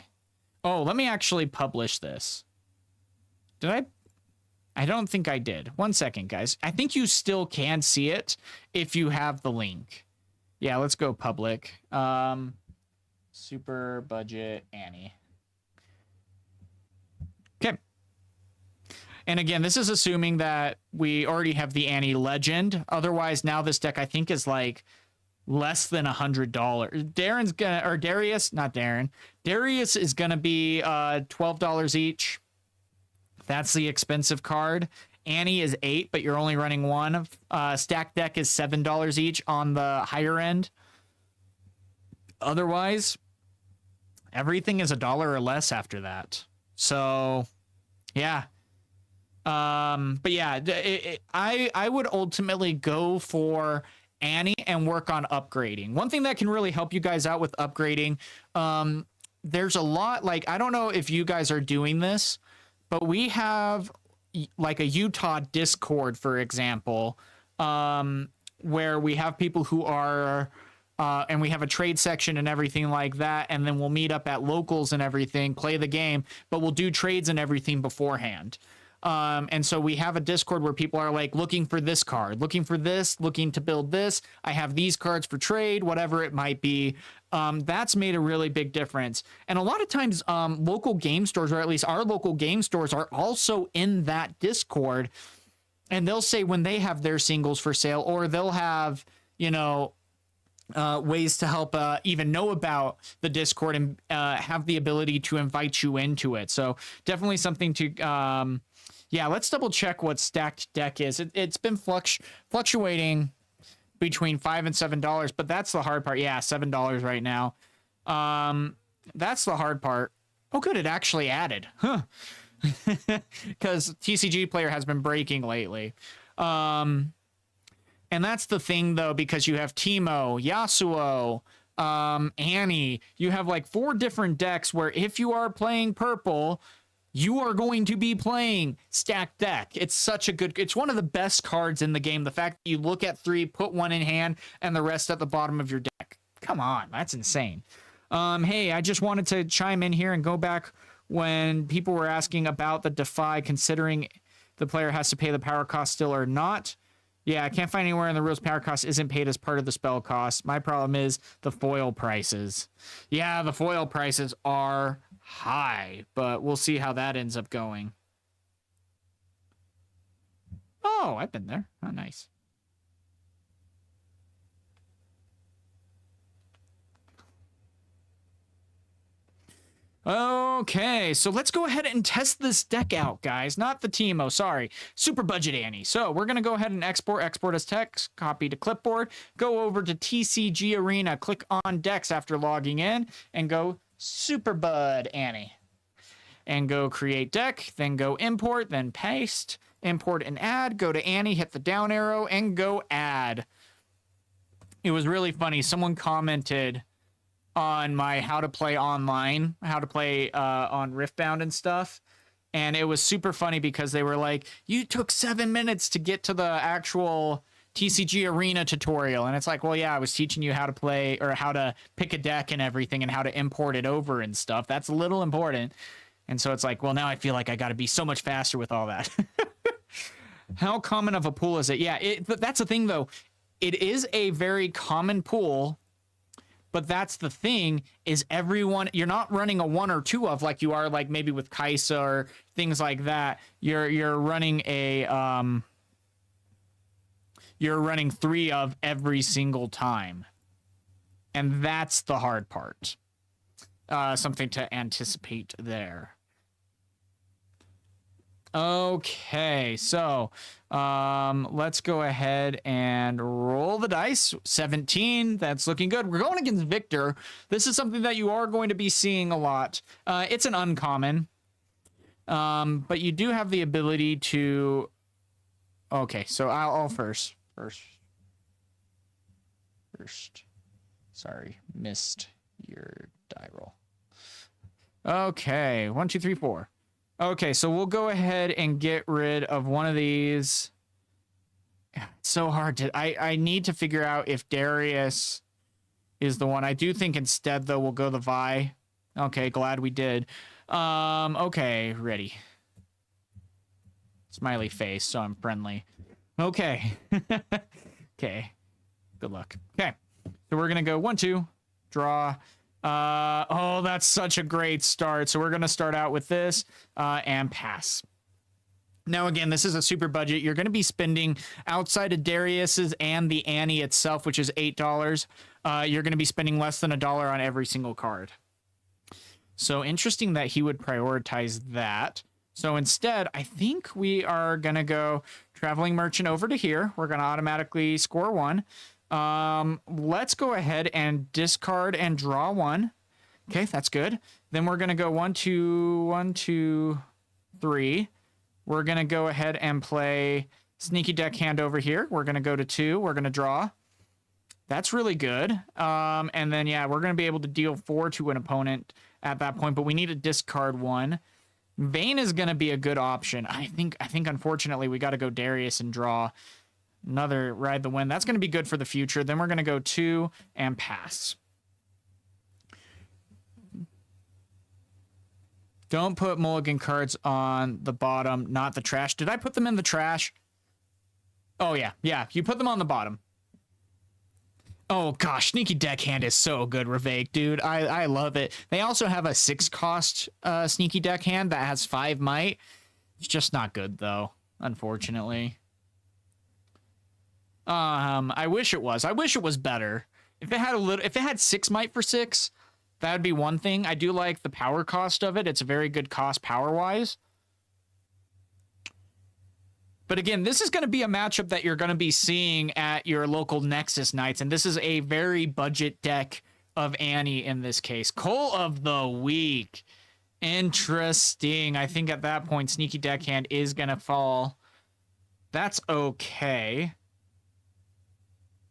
Oh, let me actually publish this. Did I? I don't think I did. One second, guys. I think you still can see it if you have the link. Yeah, let's go public. Super budget Annie. Okay. And again, this is assuming that we already have the Annie Legend. Otherwise, now this deck I think is like less than $100. Darius is gonna be $12 each. That's the expensive card. Annie is $8, but you're only running one. Stack deck is $7 each on the higher end. Otherwise, everything is $1 or less after that. So, yeah. But yeah, I would ultimately go for Annie and work on upgrading. One thing that can really help you guys out with upgrading, there's a lot, like, I don't know if you guys are doing this, but we have like a Utah Discord, for example, where we have people who are, and we have a trade section and everything like that, and then we'll meet up at locals and everything, play the game, but we'll do trades and everything beforehand. And so we have a Discord where people are like looking for this card, looking for this, looking to build this. I have these cards for trade, whatever it might be. That's made a really big difference. And a lot of times local game stores, or at least our local game stores, are also in that Discord. And they'll say when they have their singles for sale, or they'll have, ways to help even know about the Discord and have the ability to invite you into it. So definitely something to... yeah, let's double check what stacked deck is. It's been fluctuating between $5 and $7, but that's the hard part. Yeah, $7 right now. That's the hard part. Oh, good, it actually added. Huh. because TCG player has been breaking lately. And that's the thing, though, because you have Teemo, Yasuo, Annie. You have like 4 different decks where if you are playing purple, you are going to be playing stacked deck. It's such a good, it's one of the best cards in the game. The fact that you look at 3, put 1 in hand, and the rest at the bottom of your deck. Come on, that's insane. Hey, I just wanted to chime in here and go back when people were asking about the Defy, considering the player has to pay the power cost still or not. Yeah, I can't find anywhere in the rules power cost isn't paid as part of the spell cost. My problem is the foil prices. Yeah, the foil prices are high, but we'll see how that ends up going. Oh, I've been there. Oh, nice. Okay, so let's go ahead and test this deck out, guys. Not the Teemo, sorry. Super budget Annie. So we're going to go ahead and export as text, copy to clipboard, go over to TCG Arena, click on decks after logging in, and go Super Bud Annie. And go create deck, then go import, then paste, import and add, go to Annie, hit the down arrow, and go add. It was really funny. Someone commented on my how to play online, how to play on Riftbound and stuff. And it was super funny because they were like, you took 7 minutes to get to the actual TCG Arena tutorial. And it's like, well, yeah, I was teaching you how to play or how to pick a deck and everything and how to import it over and stuff. That's a little important. And so it's like, well, now I feel like I got to be so much faster with all that. How common of a pool is it? Yeah, that's the thing, though. It is a very common pool. But that's the thing is everyone, you're not running a 1 or 2 of like you are like maybe with Kaisa or things like that. You're running you're running 3 of every single time. And that's the hard part. Something to anticipate there. Okay, so let's go ahead and roll the dice. 17, that's looking good. We're going against Viktor. This is something that you are going to be seeing a lot. It's an uncommon, but you do have the ability to... Okay, so I'll first. Sorry, missed your die roll. Okay, 1, 2, 3, 4. Okay, so we'll go ahead and get rid of one of these. It's so hard to... I need to figure out if Darius is the one. I do think instead, though, we'll go the Vi. Okay, glad we did. Okay, ready. Smiley face, so I'm friendly. Okay. Okay. Good luck. Okay. So we're going to go 1, 2, draw... oh, that's such a great start. So we're going to start out with this and pass. Now, again, this is a super budget. You're going to be spending outside of Darius's and the Annie itself, which is $8. You're going to be spending less than $1 on every single card. So interesting that he would prioritize that. So instead, I think we are going to go Traveling Merchant over to here. We're going to automatically score 1. Let's go ahead and discard and draw 1. Okay, that's good. Then we're going to go 1, 2, 3. We're going to go ahead and play Sneaky Deckhand over here. We're going to go to 2. We're going to draw. That's really good. And then, yeah, we're going to be able to deal 4 to an opponent at that point, but we need to discard 1. Vayne is going to be a good option. I think unfortunately we got to go Darius and draw another Ride the Wind. That's going to be good for the future. Then we're going to go 2 and pass. Don't put mulligan cards on the bottom, not the trash. Did I put them in the trash? Oh, yeah. Yeah, you put them on the bottom. Oh, gosh. Sneaky Deckhand is so good, Ravake, dude. I love it. They also have a 6-cost Sneaky Deckhand that has 5 might. It's just not good, though, unfortunately. I wish it was. I wish it was better. If it had 6 might for 6, that would be one thing. I do like the power cost of it. It's a very good cost power-wise. But again, this is going to be a matchup that you're going to be seeing at your local Nexus nights, and this is a very budget deck of Annie in this case. Cole of the Week. Interesting. I think at that point, Sneaky Deckhand is going to fall. That's okay.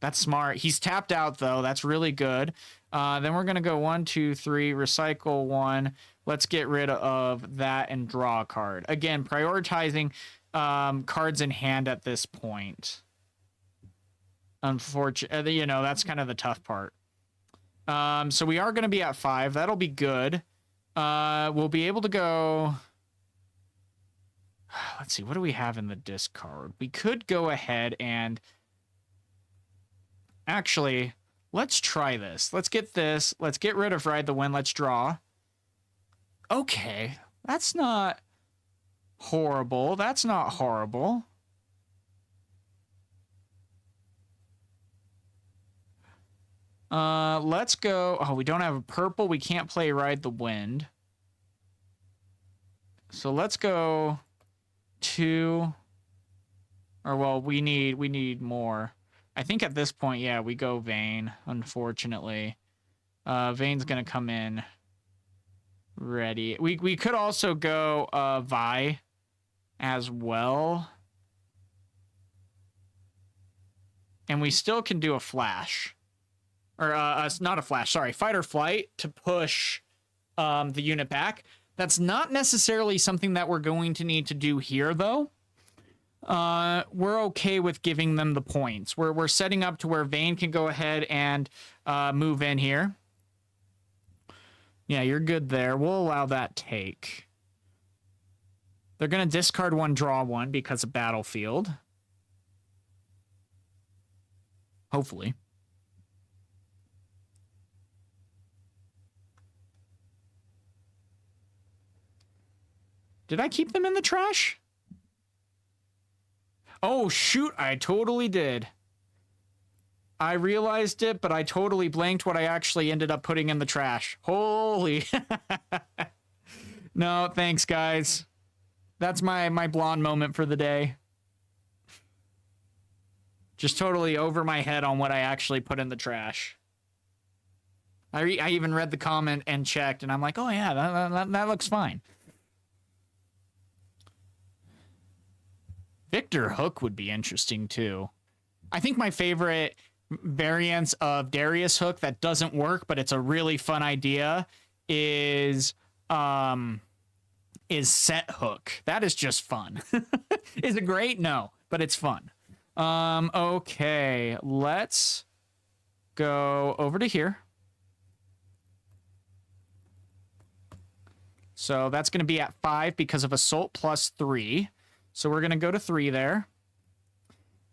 That's smart. He's tapped out, though. That's really good. Then we're going to go 1, 2, 3, recycle 1. Let's get rid of that and draw a card. Again, prioritizing cards in hand at this point. Unfortunately, you know, that's kind of the tough part. So we are going to be at 5. That'll be good. We'll be able to go... Let's see, what do we have in the discard? We could go ahead and... Actually, let's try this. Let's get this. Let's get rid of Ride the Wind. Let's draw. Okay, that's not horrible. That's not horrible. Let's go. Oh, we don't have a purple. We can't play Ride the Wind. So let's go 2. Or, well, we need more. I think at this point, yeah, we go Vayne, unfortunately. Vayne's going to come in ready. We could also go Vi as well. And we still can do a flash. Or, not a flash, sorry. Fight or flight to push the unit back. That's not necessarily something that we're going to need to do here, though. We're okay with giving them the points. We're setting up to where Vayne can go ahead and move in here. Yeah, you're good there. We'll allow that take. They're going to discard 1, draw 1 because of Battlefield. Hopefully. Did I keep them in the trash? Oh, shoot, I totally did. I realized it, but I totally blanked what I actually ended up putting in the trash. Holy. No, thanks, guys. That's my blonde moment for the day. Just totally over my head on what I actually put in the trash. I even read the comment and checked, and I'm like, oh, yeah, that looks fine. Viktor Hook would be interesting, too. I think my favorite variants of Darius Hook that doesn't work, but it's a really fun idea, is Sett Hook. That is just fun. Is it great? No, but it's fun. Okay, let's go over to here. So that's going to be at 5 because of Assault plus 3. So we're going to go to 3 there.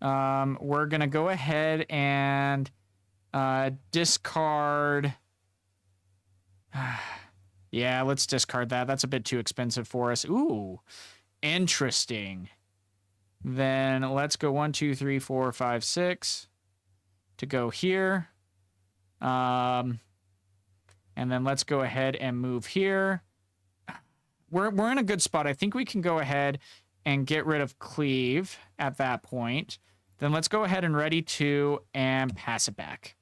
We're going to go ahead and discard. Yeah, let's discard that. That's a bit too expensive for us. Ooh, interesting. Then let's go 1, 2, 3, 4, 5, 6 to go here. And then let's go ahead and move here. We're in a good spot. I think we can go ahead and get rid of Cleave at that point. Then let's go ahead and ready to and pass it back.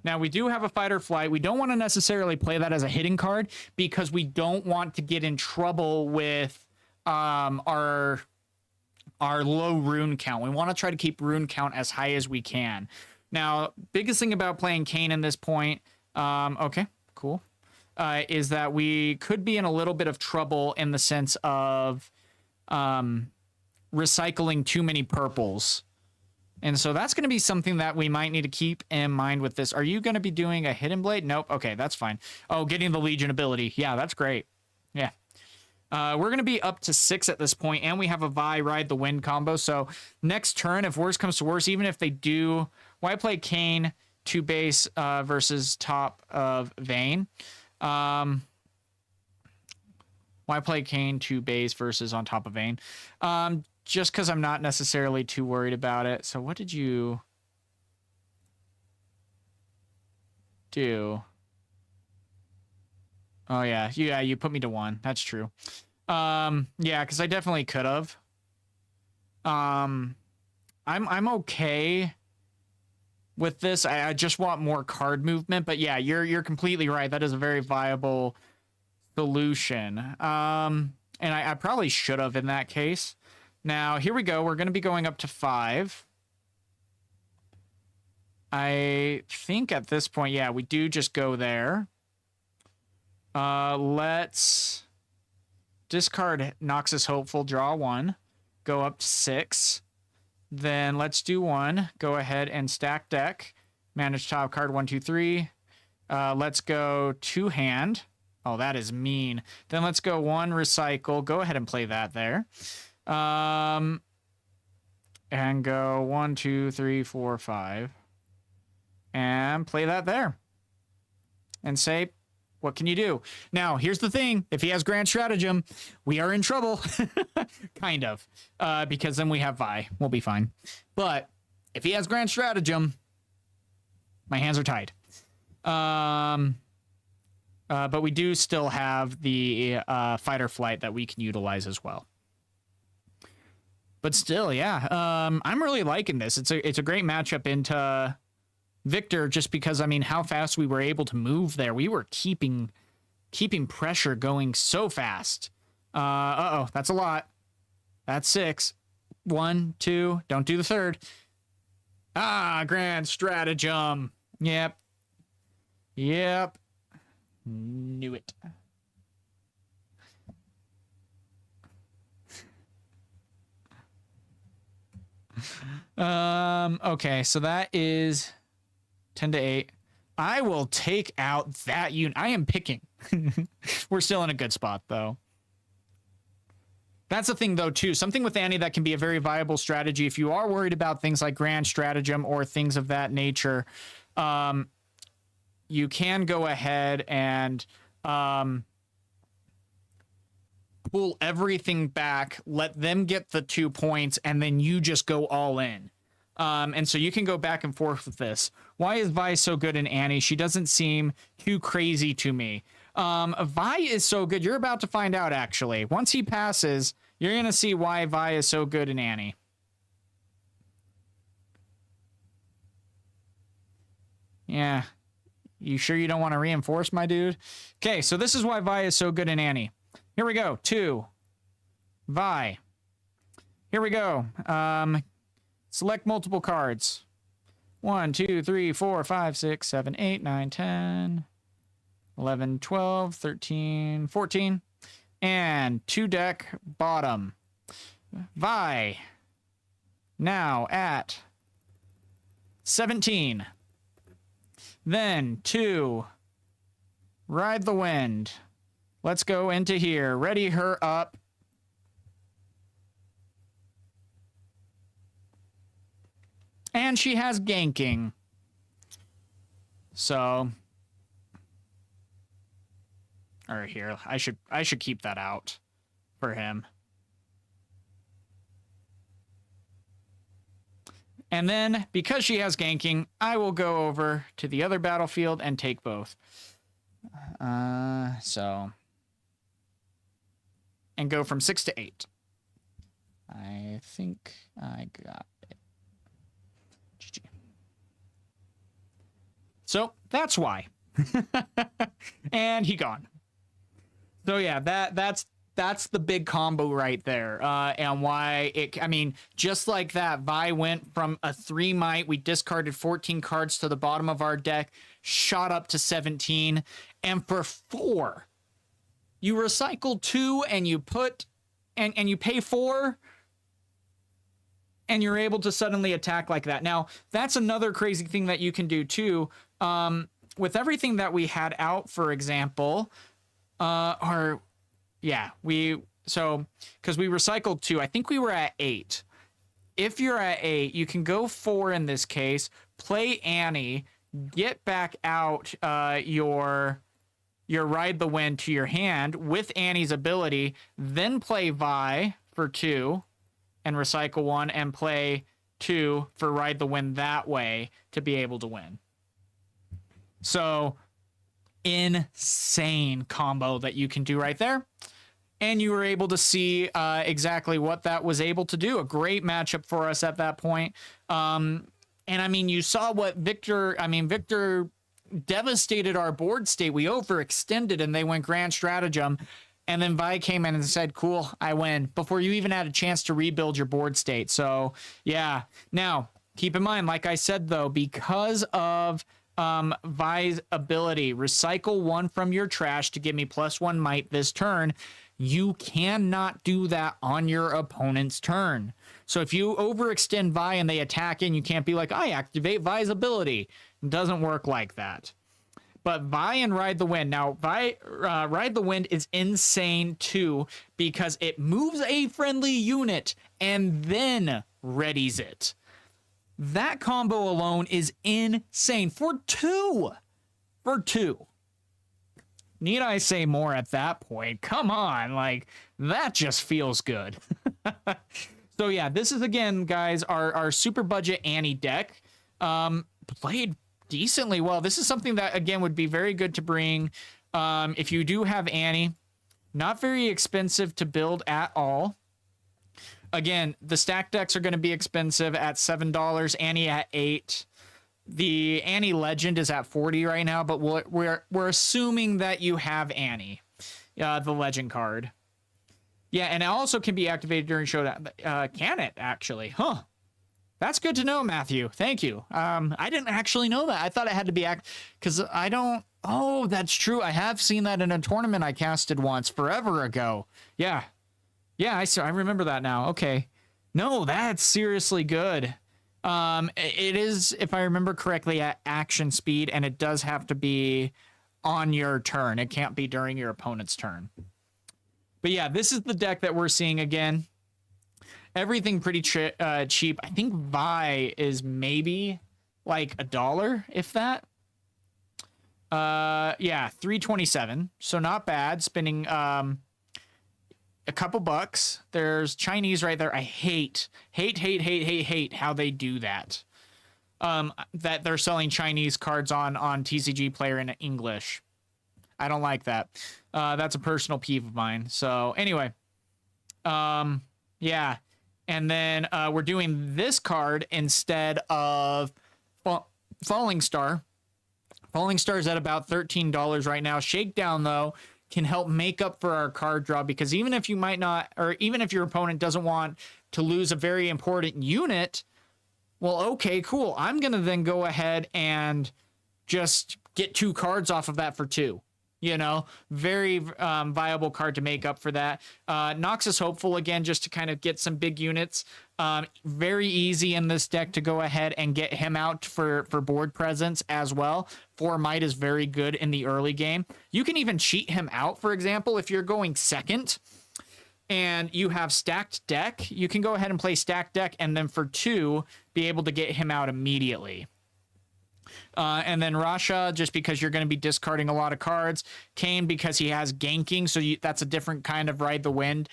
Now, we do have a fight or flight. We don't want to necessarily play that as a hitting card because we don't want to get in trouble with our low rune count. We want to try to keep rune count as high as we can. Now, biggest thing about playing Kayn in this point, okay, cool, is that we could be in a little bit of trouble in the sense of recycling too many purples. And so that's going to be something that we might need to keep in mind with this. Are you going to be doing a Hidden Blade? Nope. Okay, that's fine. Oh, getting the Legion ability. Yeah, that's great. Yeah. We're going to be up to 6 at this point, and we have a Vi Ride the Wind combo. So next turn, if worse comes to worse, even if they do... Why play Kayn 2 base versus top of Vayne? Why play Kayn 2 base versus on top of Vayne? Just because I'm not necessarily too worried about it. So what did you do? Oh, yeah. You put me to 1. That's true. Yeah, because I definitely could have. I'm okay with this. I just want more card movement. But yeah, you're completely right. That is a very viable solution. And I probably should have in that case. Now, here we go. We're going to be going up to 5. I think at this point, yeah, we do just go there. Let's discard Noxus Hopeful, draw 1, go up to 6. Then let's do 1. Go ahead and stack deck. Manage top card 1, 2, 3. Let's go 2 hand. Oh, that is mean. Then let's go 1 recycle. Go ahead and play that there. And go 1, 2, 3, 4, 5. And play that there. And say, what can you do? Now, here's the thing. If he has Grand Stratagem, we are in trouble. Kind of. Because then we have Vi. We'll be fine. But if he has Grand Stratagem, my hands are tied. But we do still have the Fight or Flight that we can utilize as well. But still, yeah. I'm really liking this. It's a great matchup into Viktor, just because, I mean, how fast we were able to move there. We were keeping pressure going so fast. Uh-oh, that's a lot. That's 6. 1, 2, don't do the 3rd. Ah, Grand Stratagem. Yep. Knew it. Okay, so that is 10 to 8. I will take out that unit. I am picking. We're still in a good spot, though. That's the thing, though, too. Something with Annie that can be a very viable strategy. If you are worried about things like Grand Stratagem or things of that nature, you can go ahead and pull everything back, let them get the 2 points, and then you just go all in. And so you can go back and forth with this. Why is Vi so good in Annie? She doesn't seem too crazy to me. Vi is so good. You're about to find out, actually. Once he passes, you're going to see why Vi is so good in Annie. Yeah. You sure you don't want to reinforce, my dude? Okay, so this is why Vi is so good in Annie. Here we go. 2. Vi. Here we go. Select multiple cards. 1, 2, 3, 4, 5, 6, 7, 8, 9, 10, 11, 12, 13, 14. And 2 deck bottom. Vi. Now at 17. Then 2. Ride the Wind. Let's go into here. Ready her up. And she has ganking. So, or here, I should keep that out for him. And then, because she has ganking, I will go over to the other battlefield and take both. So, and go from 6 to 8. I think I got it. GG. So that's why. And he gone. So yeah, that's the big combo right there. And why it, I mean, just like that, Vi went from a 3 might, we discarded 14 cards to the bottom of our deck, shot up to 17, and for 4, you recycle 2 and you put, and you pay 4, and you're able to suddenly attack like that. Now, that's another crazy thing that you can do too. With everything that we had out, for example, because we recycled 2, I think we were at 8. If you're at 8, you can go 4 in this case, play Annie, get back out your Ride the Wind to your hand with Annie's ability, then play Vi for 2 and recycle 1 and play 2 for Ride the Wind that way to be able to win. So, insane combo that you can do right there. And you were able to see exactly what that was able to do. A great matchup for us at that point. And I mean, you saw what Viktor devastated our board state. We overextended and they went grand stratagem. And then Vi came in and said, cool, I win, before you even had a chance to rebuild your board state. So, yeah. Now, keep in mind, like I said, though, because of Vi's ability, recycle 1 from your trash to give me +1 might this turn, you cannot do that on your opponent's turn. So if you overextend Vi and they attack in, you can't be like, I activate Vi's ability. It doesn't work like that. But Vi and Ride the Wind. Now, Ride the Wind is insane too, because it moves a friendly unit and then readies it. That combo alone is insane for 2. For 2. Need I say more at that point? Come on, like, that just feels good. So yeah, this is, again, guys, our super budget Annie deck. Played decently well. This is something that, again, would be very good to bring if you do have Annie. Not very expensive to build at all. Again, the stack decks are going to be expensive at $7, Annie at $8. The Annie Legend is at $40 right now, but we're assuming that you have Annie, the Legend card. Yeah, and it also can be activated during showdown. Can it, actually? Huh. That's good to know, Matthew. Thank you. I didn't actually know that. I thought it had to be because I don't... Oh, that's true. I have seen that in a tournament I casted once forever ago. Yeah. Yeah, I remember that now. Okay. No, that's seriously good. It is, if I remember correctly, at action speed, and it does have to be on your turn. It can't be during your opponent's turn. But yeah, this is the deck that we're seeing again. Everything pretty cheap. I think Vi is maybe like $1, if that. Yeah, $3.27. So not bad. Spending a couple bucks. There's Chinese right there. I hate how they do that. That they're selling Chinese cards on TCG Player in English. I don't like that. That's a personal peeve of mine. So anyway, yeah. And then we're doing this card instead of Falling Star. Falling Star is at about $13 right now. Shakedown, though, can help make up for our card draw, because even if you might not, or even if your opponent doesn't want to lose a very important unit, well, okay, cool. I'm going to then go ahead and just get 2 cards off of that for 2. You know, very viable card to make up for that. Noxus Hopeful, again, just to kind of get some big units. Very easy in this deck to go ahead and get him out for board presence as well. 4 Might is very good in the early game. You can even cheat him out, for example, if you're going second and you have stacked deck, you can go ahead and play stacked deck and then for 2, be able to get him out immediately. And then Rasha, just because you're going to be discarding a lot of cards. Kane, because he has ganking, so that's a different kind of Ride the Wind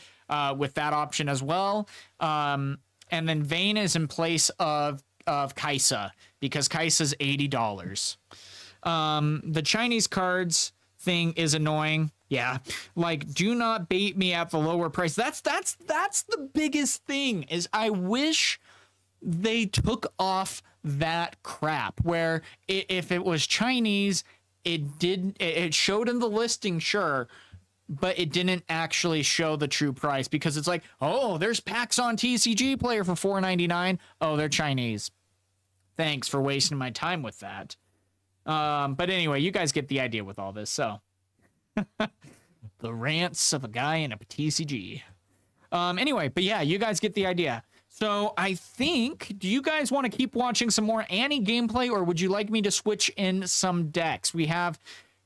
with that option as well. And then Vayne is in place of Kai'Sa, because Kai'Sa's $80. The Chinese cards thing is annoying. Yeah, like, do not bait me at the lower price. That's the biggest thing, is I wish they took off that crap where if it was Chinese, it showed in the listing, sure, but it didn't actually show the true price, because it's like, oh, there's packs on TCG Player for $4.99. Oh, they're Chinese. Thanks for wasting my time with that. But anyway, you guys get the idea with all this. So the rants of a guy in a TCG. Anyway, but yeah, you guys get the idea. So I think, do you guys want to keep watching some more Annie gameplay, or would you like me to switch in some decks? We have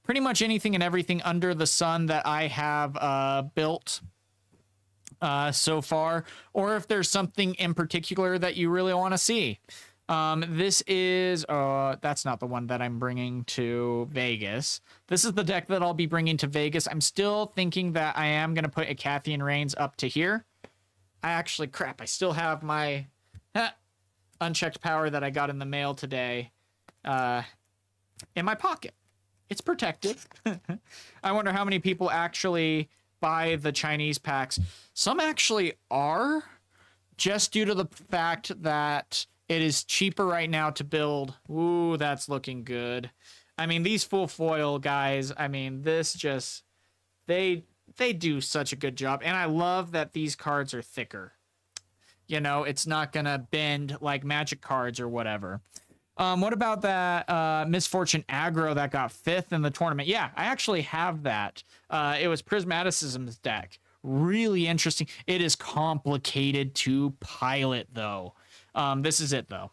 pretty much anything and everything under the sun that I have built so far, or if there's something in particular that you really want to see. This is, that's not the one that I'm bringing to Vegas. This is the deck that I'll be bringing to Vegas. I'm still thinking that I am going to put a Cathian Reigns up to here. I still have my unchecked power that I got in the mail today in my pocket. It's protected. I wonder how many people actually buy the Chinese packs. Some actually are, just due to the fact that it is cheaper right now to build. Ooh, that's looking good. I mean, these full foil guys, I mean, this just, they do such a good job. And I love that these cards are thicker. You know, it's not going to bend like Magic cards or whatever. What about that Misfortune aggro that got 5th in the tournament? Yeah, I actually have that. It was Prismaticism's deck. Really interesting. It is complicated to pilot, though. This is it, though.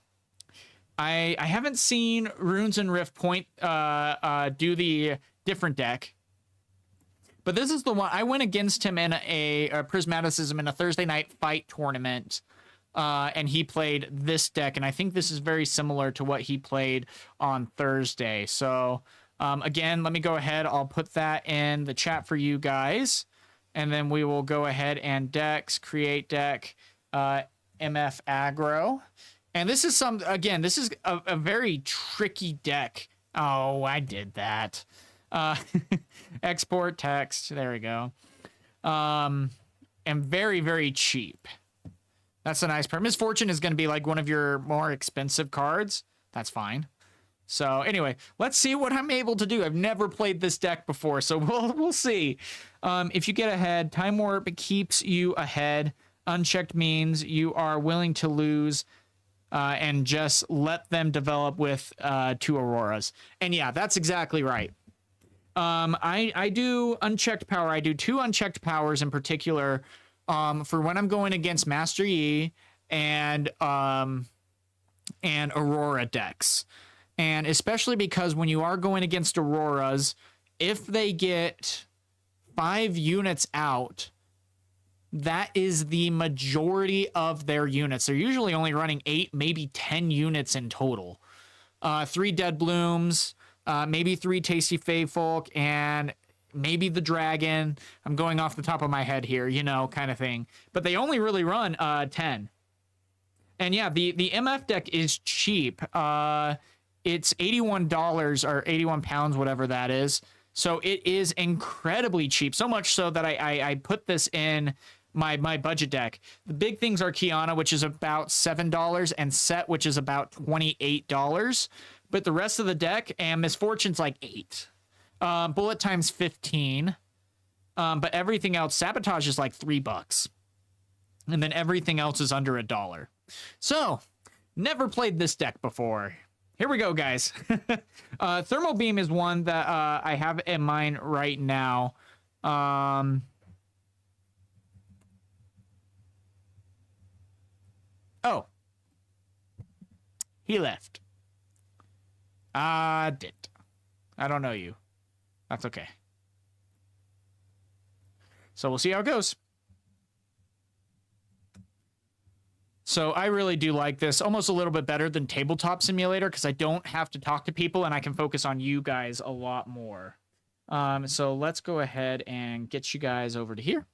I haven't seen Runes and Rift Point do the different deck. But this is the one. I went against him in a Prismaticism in a Thursday night fight tournament. And he played this deck, and I think this is very similar to what he played on Thursday. So, again, let me go ahead. I'll put that in the chat for you guys, and then we will go ahead and create deck, MF aggro. And this is this is a very tricky deck. Oh, I did that. Export text. There we go. And very, very cheap. That's a nice part. Misfortune is going to be like one of your more expensive cards. That's fine. So anyway, let's see what I'm able to do. I've never played this deck before, so we'll see. If you get ahead, Time Warp keeps you ahead. Unchecked means you are willing to lose and just let them develop with 2 Auroras. And yeah, that's exactly right. I do unchecked power. I do 2 unchecked powers in particular. For when I'm going against Master Yi and Aurora decks. And especially because when you are going against Auroras, if they get 5 units out, that is the majority of their units. They're usually only running 8, maybe 10 units in total. 3 Dead Blooms, maybe 3 Tasty Feyfolk, and maybe the dragon. I'm going off the top of my head here, you know, kind of thing. But they only really run 10. And yeah, the MF deck is cheap. It's $81 or 81 pounds, whatever that is. So it is incredibly cheap. So much so that I put this in my budget deck. The big things are Kiana, which is about $7, and Sett, which is about $28. But the rest of the deck and Misfortune's like $8. Bullet time's 15. But everything else, Sabotage is like $3. And then everything else is under $1. So, never played this deck before. Here we go, guys. Thermal Beam is one that I have in mind right now. Oh. He left. Did. I don't know you. That's okay. So we'll see how it goes. So I really do like this almost a little bit better than Tabletop Simulator because I don't have to talk to people and I can focus on you guys a lot more. So let's go ahead and get you guys over to here.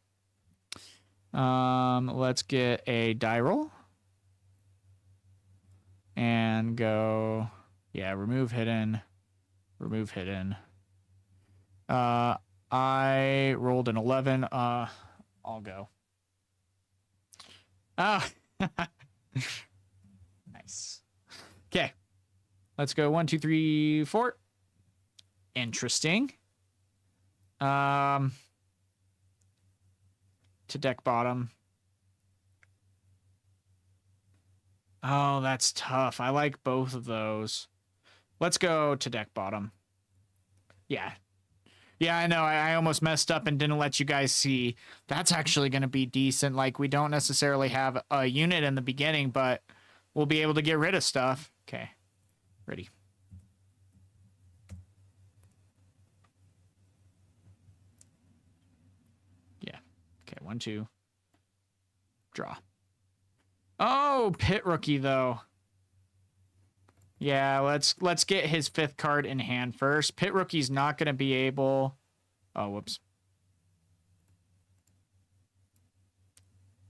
Let's get a die roll. And go, yeah, remove hidden. Remove hidden. I rolled an 11. I'll go. Ah. Nice. Okay. Let's go 1, 2, 3, 4. Interesting. To deck bottom. Oh, that's tough. I like both of those. Let's go to deck bottom. Yeah. Yeah, I know. I almost messed up and didn't let you guys see. That's actually going to be decent. Like, we don't necessarily have a unit in the beginning, but we'll be able to get rid of stuff. Okay. Ready. Yeah. Okay, 1, 2. Draw. Oh, Pit Rookie, though. Yeah, let's get his 5th card in hand first. Pit Rookie's not going to be able... Oh, whoops.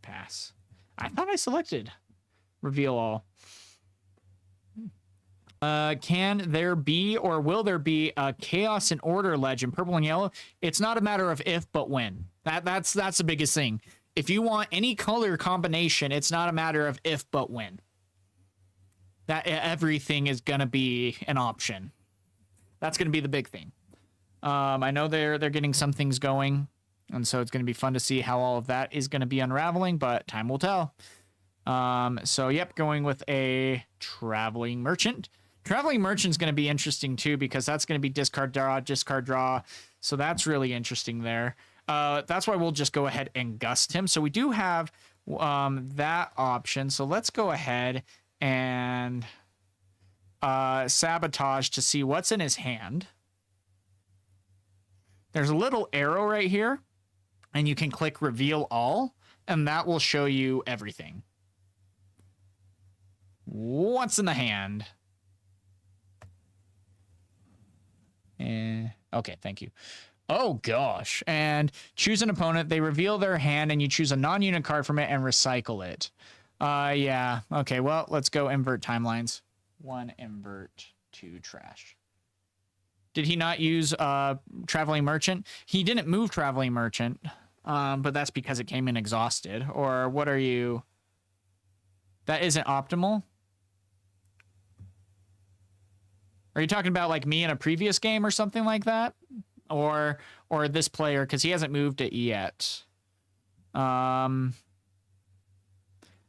Pass. I thought I selected Reveal All. Can there be or will there be a Chaos and Order legend, purple and yellow? It's not a matter of if, but when. That's the biggest thing. If you want any color combination, it's not a matter of if, but when. That everything is going to be an option. That's going to be the big thing. I know they're getting some things going, and so it's going to be fun to see how all of that is going to be unraveling, but time will tell. So yep, going with a traveling merchant. Traveling merchant's going to be interesting too, because that's going to be discard draw. So that's really interesting there. That's why we'll just go ahead and gust him. So we do have that option. So let's go ahead and sabotage to see what's in his hand. There's a little arrow right here, and you can click reveal all, and that will show you everything. What's in the hand? Okay, thank you. Oh gosh. And choose an opponent. They reveal their hand, and you choose a non-unit card from it and recycle it. Yeah. Okay, well, let's go invert timelines. 1 invert, 2 trash. Did he not use Traveling Merchant? He didn't move Traveling Merchant, but that's because it came in exhausted. Or what are you... That isn't optimal? Are you talking about like me in a previous game or something like that? Or this player, because he hasn't moved it yet. I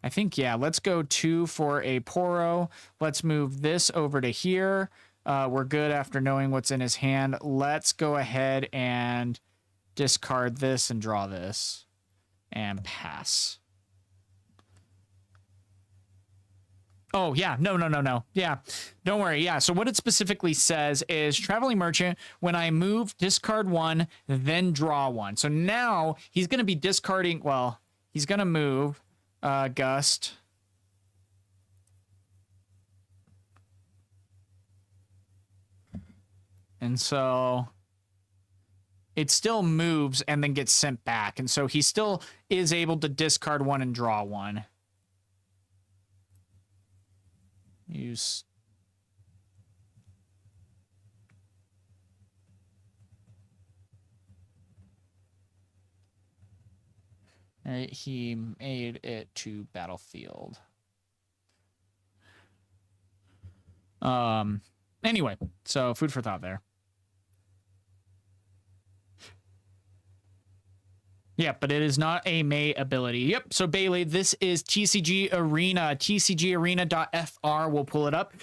think, yeah, let's go 2 for a Poro. Let's move this over to here. We're good after knowing what's in his hand. Let's go ahead and discard this and draw this. And pass. Oh, yeah. No. Yeah. Don't worry. Yeah. So what it specifically says is Traveling Merchant, when I move, discard 1, then draw 1. So now he's going to be discarding... Well, he's going to move Gust... And so it still moves and then gets sent back. And so he still is able to discard 1 and draw 1. Use. All right, he made it to battlefield. Anyway, so food for thought there. Yep, but it is not a May ability. Yep, so Bailey, this is TCG Arena. TCGarena.fr, we'll pull it up.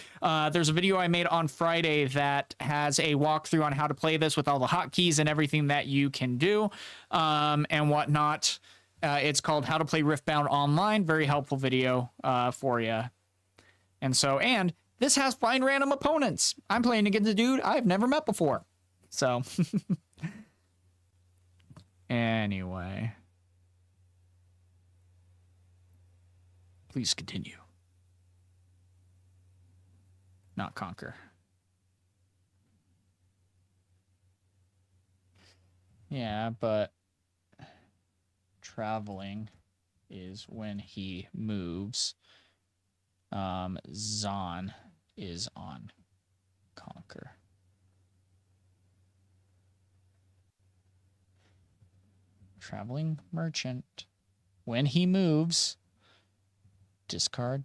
There's a video I made on Friday that has a walkthrough on how to play this with all the hotkeys and everything that you can do and whatnot. It's called How to Play Riftbound Online. Very helpful video for you. And so, and this has find random opponents. I'm playing against a dude I've never met before. So... Anyway. Please continue. Not conquer. Yeah, but traveling is when he moves. Zon is on conquer. Traveling Merchant, when he moves, discard.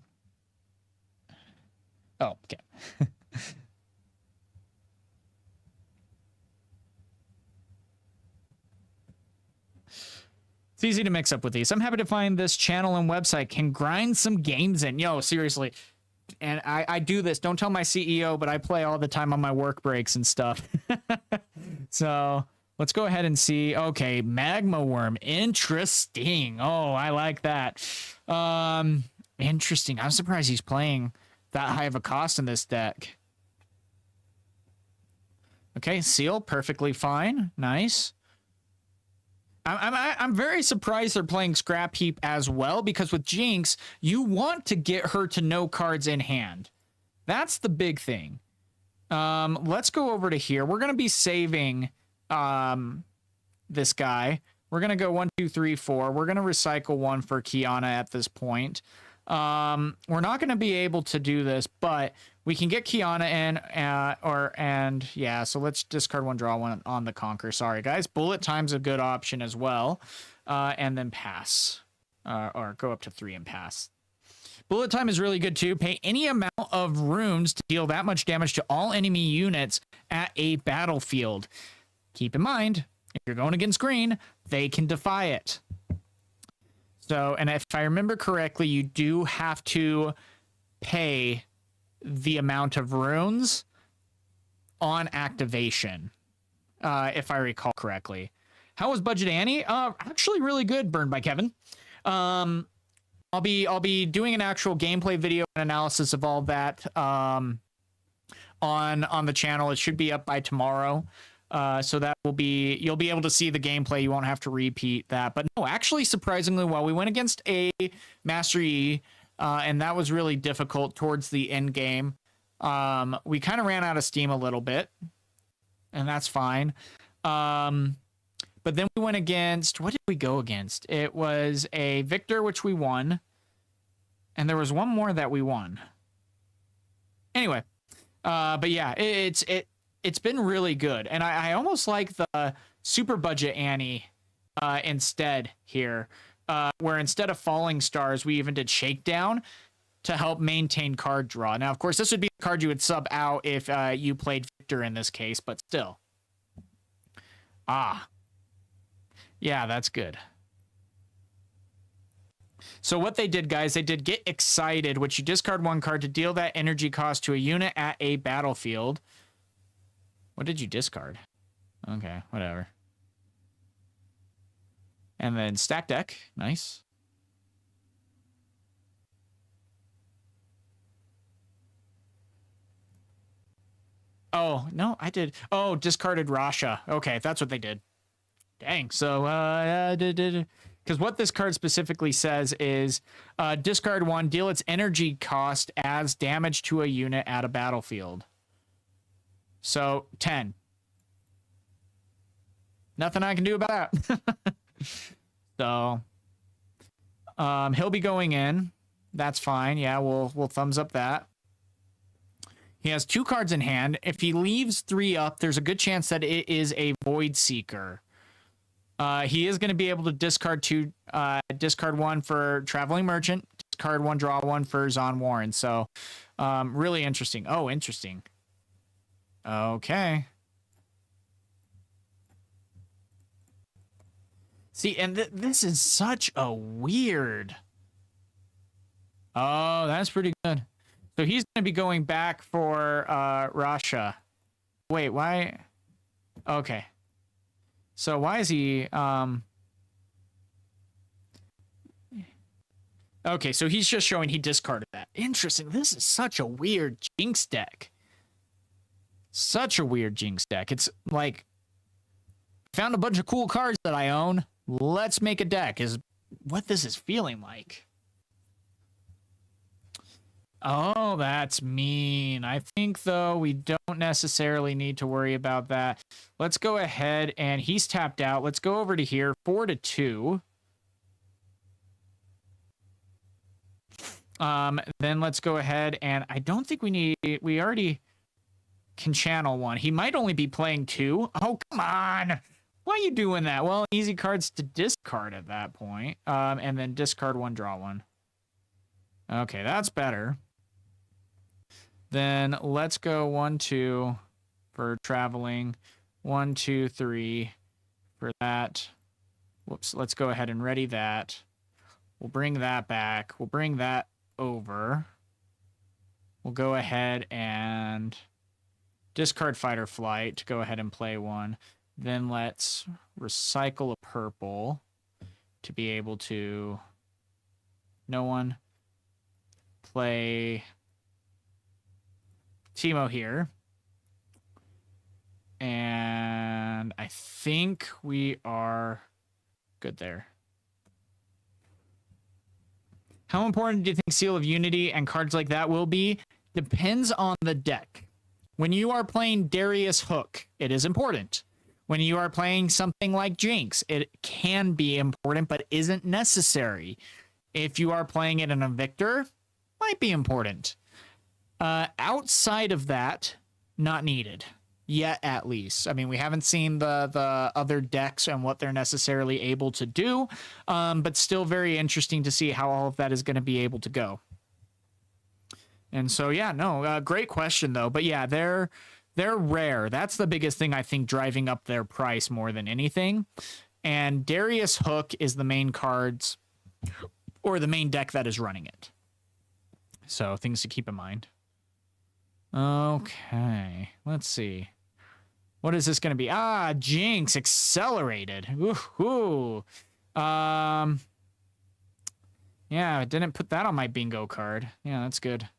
Oh, okay. It's easy to mix up with these. I'm happy to find this channel and website can grind some games in. Yo, seriously. And I do this. Don't tell my CEO, but I play all the time on my work breaks and stuff. So... let's go ahead and see. Okay, Magma Worm. Interesting. Oh, I like that. Interesting. I'm surprised he's playing that high of a cost in this deck. Okay, Seal, perfectly fine. Nice. I'm very surprised they're playing Scrap Heap as well, because with Jinx, you want to get her to no cards in hand. That's the big thing. Let's go over to here. We're going to be saving... this guy. We're gonna go 1, 2, 3, 4. We're gonna recycle 1 for Kiana at this point. We're not gonna be able to do this, but we can get Kiana in, yeah. So let's discard 1, draw 1 on the conquer. Sorry guys, bullet time's a good option as well, and then pass, or go up to 3 and pass. Bullet time is really good too. Pay any amount of runes to deal that much damage to all enemy units at a battlefield. Keep in mind, if you're going against green, they can defy it. So, and if I remember correctly, you do have to pay the amount of runes on activation, if I recall correctly. How was Budget Annie? Actually really good, Burned by Kevin. I'll be doing an actual gameplay video and analysis of all that on the channel. It should be up by tomorrow. So that will be, you'll be able to see the gameplay. You won't have to repeat that. But no, actually, surprisingly well, we went against a Master Yi, and that was really difficult towards the end game. We kind of ran out of steam a little bit, and that's fine. But then we went against, what did we go against? It was a Viktor, which we won. And there was one more that we won. Anyway, but yeah, it's been really good. And I almost like the super budget Annie instead here, where instead of falling stars, we even did shakedown to help maintain card draw. Now, of course, this would be a card you would sub out if you played Viktor in this case, but still. Yeah, that's good. So what they did, guys, they did Get Excited, which you discard one card to deal that energy cost to a unit at a battlefield. What did you discard? Okay, whatever. And then Stack Deck. Nice. Oh, no, I did. Oh, discarded Rasha. Okay, that's what they did. Dang. So, because what this card specifically says is discard one, deal its energy cost as damage to a unit at a battlefield. So, 10. Nothing I can do about that. So, he'll be going in. That's fine. Yeah, we'll thumbs up that. He has 2 cards in hand. If he leaves 3 up, there's a good chance that it is a Void Seeker. He is going to be able to discard 2, discard 1 for Traveling Merchant, discard 1, draw 1 for Zon Warren. So, really interesting. Oh, interesting. Okay. See, and this is such a weird. Oh, that's pretty good. So he's going to be going back for Rasha. Wait, why? Okay. So why is he... Okay, so he's just showing he discarded that. Interesting. This is such a weird Jinx deck. Such a weird Jinx deck. It's like, found a bunch of cool cards that I own. Let's make a deck is what this is feeling like. Oh, that's mean. I think, though, we don't necessarily need to worry about that. Let's go ahead, and he's tapped out. Let's go over to here, 4-2. Then let's go ahead, and I don't think we already can channel 1. He might only be playing 2. Oh, come on. Why are you doing that? Well, easy cards to discard at that point. And then discard 1, draw 1. Okay, that's better. Then let's go 1-2 for traveling. 1-2-3 for that. Whoops, let's go ahead and ready that. We'll bring that back. We'll bring that over. We'll go ahead and discard Fight or Flight to go ahead and play 1. Then let's recycle a purple to be able to... No one. Play Teemo here. And I think we are good there. How important do you think Seal of Unity and cards like that will be? Depends on the deck. When you are playing Darius Hook, it is important. When you are playing something like Jinx, it can be important, but isn't necessary. If you are playing it in a Viktor, might be important. Outside of that, not needed. Yet, at least. I mean, we haven't seen the other decks and what they're necessarily able to do, but still very interesting to see how all of that is going to be able to go. And so, yeah, no, great question though. But yeah, they're rare. That's the biggest thing I think driving up their price more than anything. And Darius Hook is the main cards or the main deck that is running it. So things to keep in mind. Okay, let's see. What is this going to be? Ah, Jinx accelerated. Ooh. Yeah, I didn't put that on my bingo card. Yeah, that's good.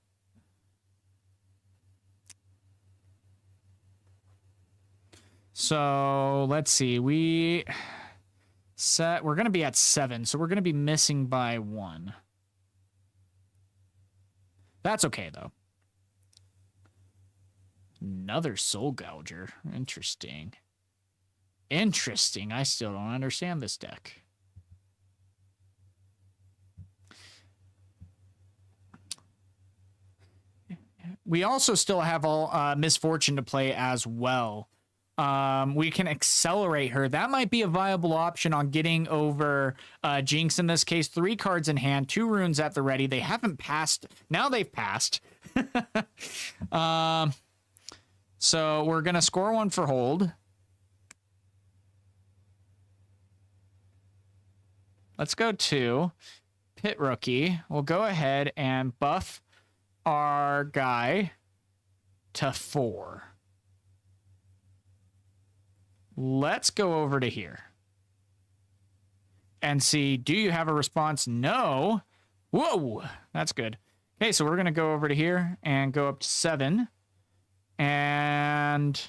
So let's see. We're going to be at 7, so we're going to be missing by 1. That's okay, though. Another Soul Gouger. Interesting. Interesting. I still don't understand this deck. We also still have all Misfortune to play as well. We can accelerate her. That might be a viable option on getting over Jinx in this case. 3 cards in hand, 2 runes at the ready. They haven't passed. Now they've passed. So we're going to score 1 for hold. Let's go 2. Pit Rookie. We'll go ahead and buff our guy to 4. Let's go over to here and see, do you have a response? No. Whoa, that's good. Okay, so we're going to go over to here and go up to 7 and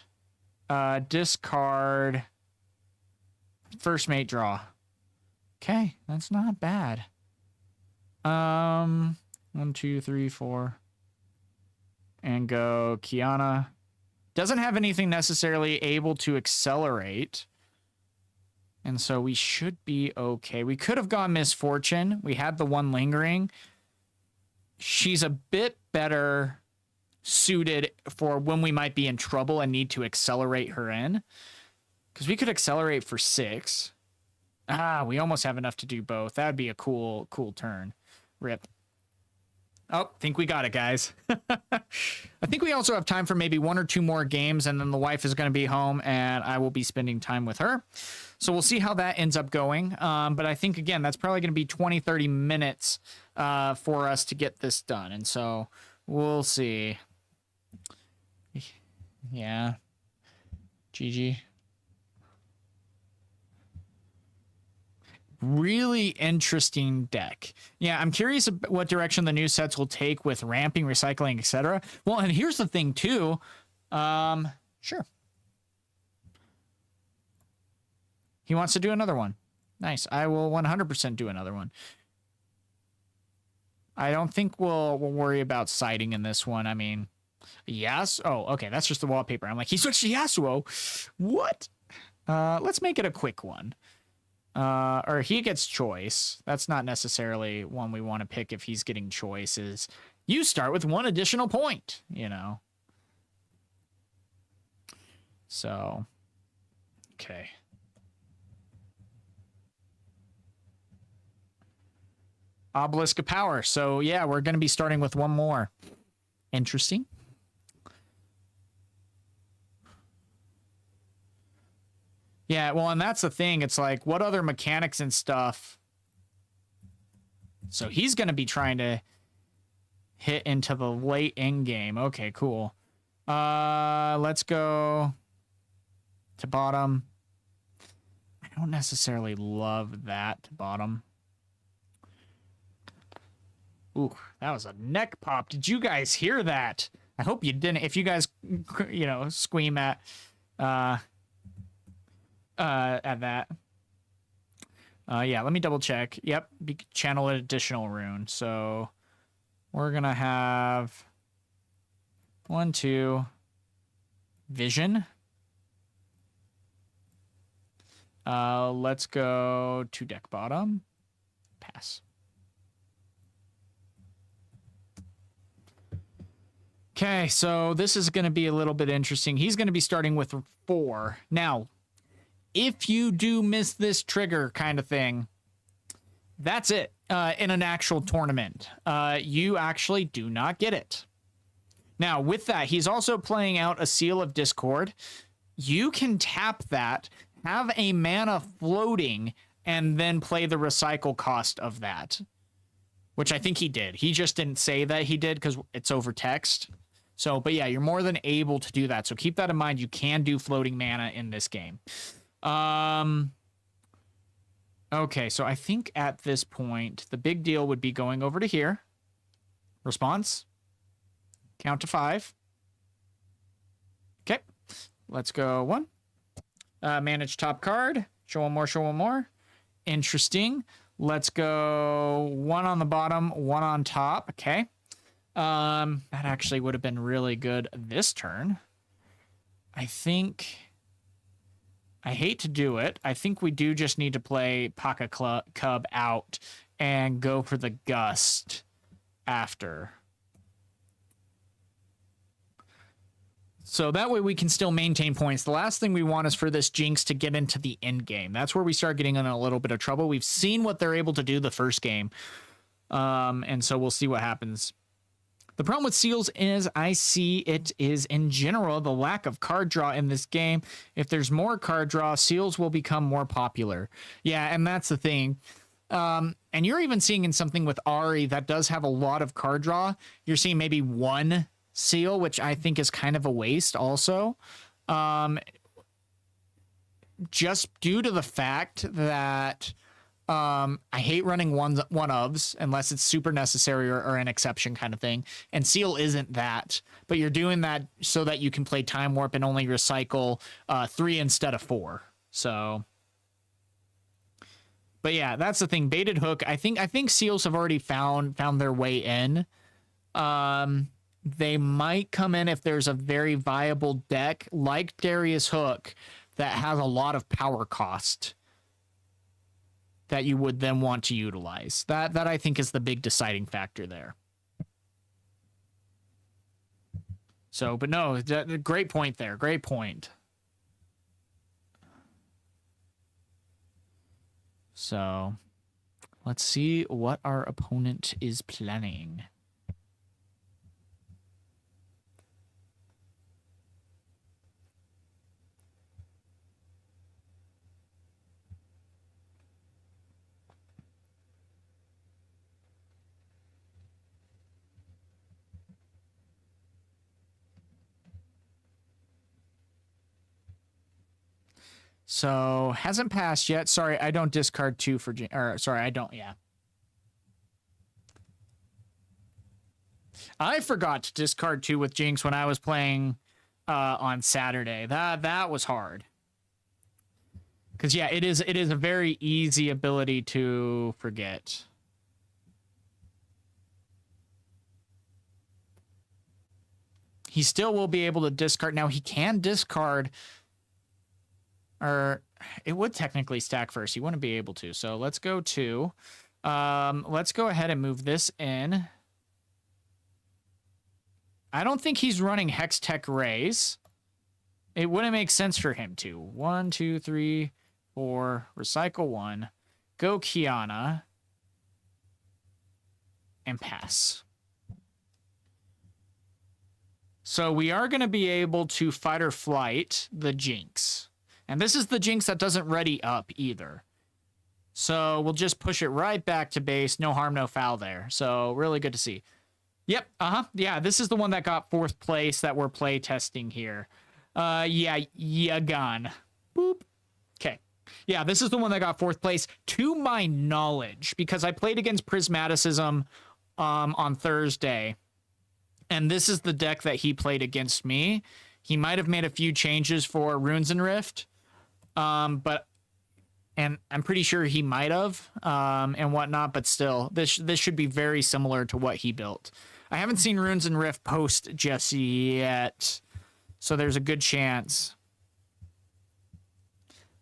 discard first mate draw. Okay, that's not bad. 1, 2, 3, 4. And go Kiana. Doesn't have anything necessarily able to accelerate. And so we should be okay. We could have gone Misfortune. We had the 1 lingering. She's a bit better suited for when we might be in trouble and need to accelerate her in. Because we could accelerate for 6. Ah, we almost have enough to do both. That'd be a cool turn. Rip. Oh, think we got it, guys. I think we also have time for maybe 1 or 2 more games, and then the wife is going to be home, and I will be spending time with her. So we'll see how that ends up going. But I think, again, that's probably going to be 20, 30 minutes for us to get this done. And so we'll see. Yeah. GG. Really interesting deck. Yeah, I'm curious what direction the new sets will take with ramping, recycling, etc. Well, and here's the thing too. Sure. He wants to do another one. Nice. I will 100% do another one. I don't think we'll worry about siding in this one. I mean, yes. Oh, okay. That's just the wallpaper. I'm like, he switched to Yasuo. What? Let's make it a quick one. Or he gets choice. That's not necessarily one we want to pick if he's getting choices. You start with 1 additional point, you know. So, okay. Obelisk of Power. So, yeah, we're going to be starting with 1 more. Interesting. Yeah, well, and that's the thing. It's like, what other mechanics and stuff? So he's going to be trying to hit into the late end game. Okay, cool. Let's go to bottom. I don't necessarily love that bottom. Ooh, that was a neck pop. Did you guys hear that? I hope you didn't. If you guys, you know, scream at that. Yeah, let me double check. Yep, channel an additional rune. So we're gonna have 1, 2 vision. Let's go to deck bottom. Pass. Okay, so this is going to be a little bit interesting. He's going to be starting with 4. Now, if you do miss this trigger kind of thing, that's it. In an actual tournament, you actually do not get it. Now, with that, he's also playing out a Seal of Discord. You can tap that, have a mana floating, and then play the recycle cost of that, which I think he did. He just didn't say that he did because it's over text. So, but yeah, you're more than able to do that. So keep that in mind. You can do floating mana in this game. Okay, so I think at this point, the big deal would be going over to here. Response. Count to 5. Okay, let's go 1. Manage top card. Show one more, show one more. Interesting. Let's go 1 on the bottom, 1 on top. Okay. That actually would have been really good this turn. I think... I hate to do it. I think we do just need to play Paka Cub out and go for the Gust after. So that way we can still maintain points. The last thing we want is for this Jinx to get into the end game. That's where we start getting in a little bit of trouble. We've seen what they're able to do the first game. And so we'll see what happens. The problem with seals is I see it is in general the lack of card draw in this game. If there's more card draw, seals will become more popular. Yeah, and that's the thing. And you're even seeing in something with Ari that does have a lot of card draw. You're seeing maybe 1 seal, which I think is kind of a waste also. Just due to the fact that I hate running one-ofs unless it's super necessary or an exception kind of thing. And seal isn't that, but you're doing that so that you can play Time Warp and only recycle 3 instead of 4. So, but yeah, that's the thing. Baited Hook. I think seals have already found their way in. They might come in if there's a very viable deck like Darius Hook that has a lot of power cost that you would then want to utilize. That I think is the big deciding factor there. So, but no, great point there. Great point. So, let's see what our opponent is planning. So, hasn't passed yet. Sorry, I don't discard 2 for Jinx. Or, sorry, I don't, yeah. I forgot to discard 2 with Jinx when I was playing on Saturday. That was hard. Because, yeah, it is a very easy ability to forget. He still will be able to discard. Now, he can discard... Or it would technically stack first. He wouldn't be able to. So let's go 2. Let's go ahead and move this in. I don't think he's running Hex Tech Rays. It wouldn't make sense for him to. 1, 2, 3, 4. Recycle 1. Go Kiana. And pass. So we are going to be able to fight or flight the Jinx. And this is the Jinx that doesn't ready up either. So we'll just push it right back to base. No harm, no foul there. So really good to see. Yep, yeah, this is the one that got 4th place that we're play testing here. Yeah, Yagan. Boop. Okay. Yeah, this is the one that got 4th place to my knowledge because I played against Prismaticism on Thursday. And this is the deck that he played against me. He might have made a few changes for Runes and Rift. And I'm pretty sure he might have, and whatnot, but still, this should be very similar to what he built. I haven't seen Runes and Rift post just yet, so there's a good chance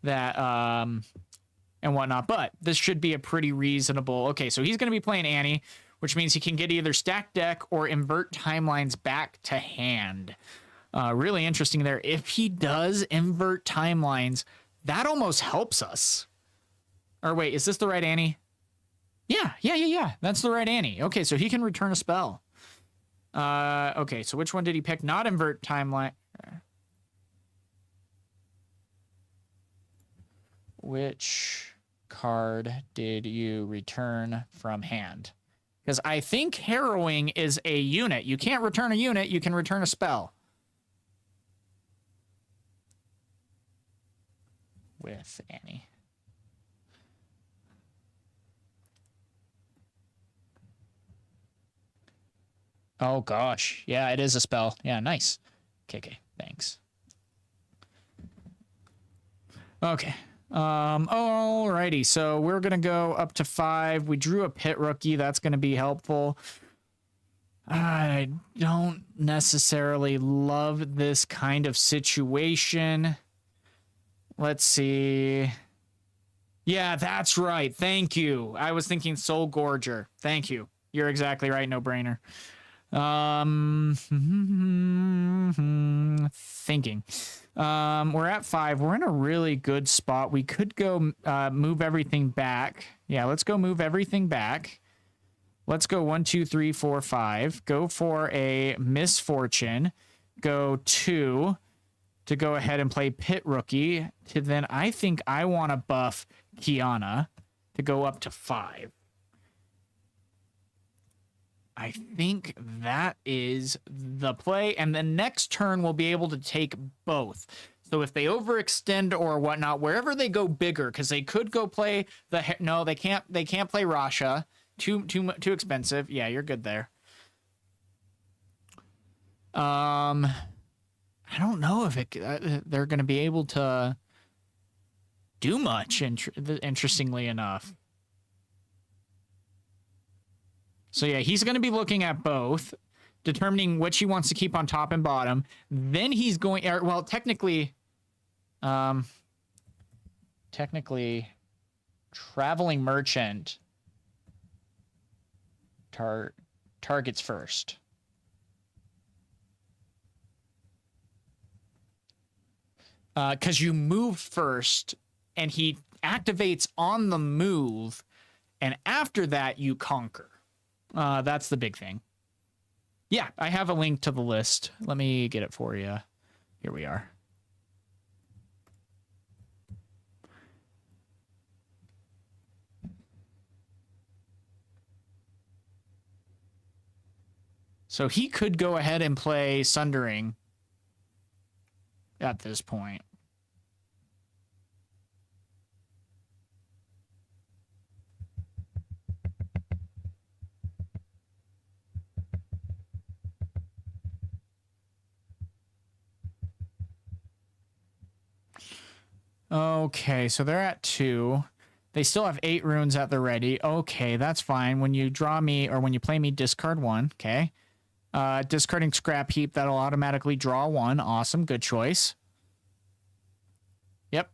that, and whatnot, but this should be a pretty reasonable, okay, so he's going to be playing Annie, which means he can get either stack deck or invert timelines back to hand. Really interesting there. If he does invert timelines, that almost helps us. Or wait, is this the right Annie? Yeah. That's the right Annie. Okay, so he can return a spell. Okay, so which one did he pick? Not invert timeline. Which card did you return from hand? Because I think harrowing is a unit. You can't return a unit, you can return a spell. With Annie. Oh gosh. Yeah, it is a spell. Yeah, nice. Okay, thanks. Okay. Alrighty, so we're gonna go up to 5. We drew a pit rookie, that's gonna be helpful. I don't necessarily love this kind of situation. Let's see. Yeah, that's right. Thank you. I was thinking Soul Gorger. Thank you. You're exactly right. No brainer. Thinking. We're at 5. We're in a really good spot. We could go move everything back. Yeah, let's go move everything back. Let's go 1, 2, 3, 4, 5. Go for a misfortune. Go 2 to go ahead and play Pit Rookie. To then I think I want to buff Kiana to go up to 5. I think that is the play. And the next turn we'll be able to take both. So if they overextend or whatnot, wherever they go bigger, because they could go play the... No, they can't play Rasha. Too expensive. Yeah, you're good there. I don't know if they're going to be able to do much, interestingly enough. So yeah, he's going to be looking at both, determining which he wants to keep on top and bottom. Then he's going... Well, technically... Traveling Merchant targets first. Because you move first, and he activates on the move, and after that, you conquer. That's the big thing. Yeah, I have a link to the list. Let me get it for you. Here we are. So he could go ahead and play Sundering at this point. Okay, so they're at 2. They still have 8 runes at the ready. Okay, that's fine. When you draw me, or when you play me, discard 1. Okay. Discarding Scrap Heap, that'll automatically draw 1. Awesome, good choice. Yep.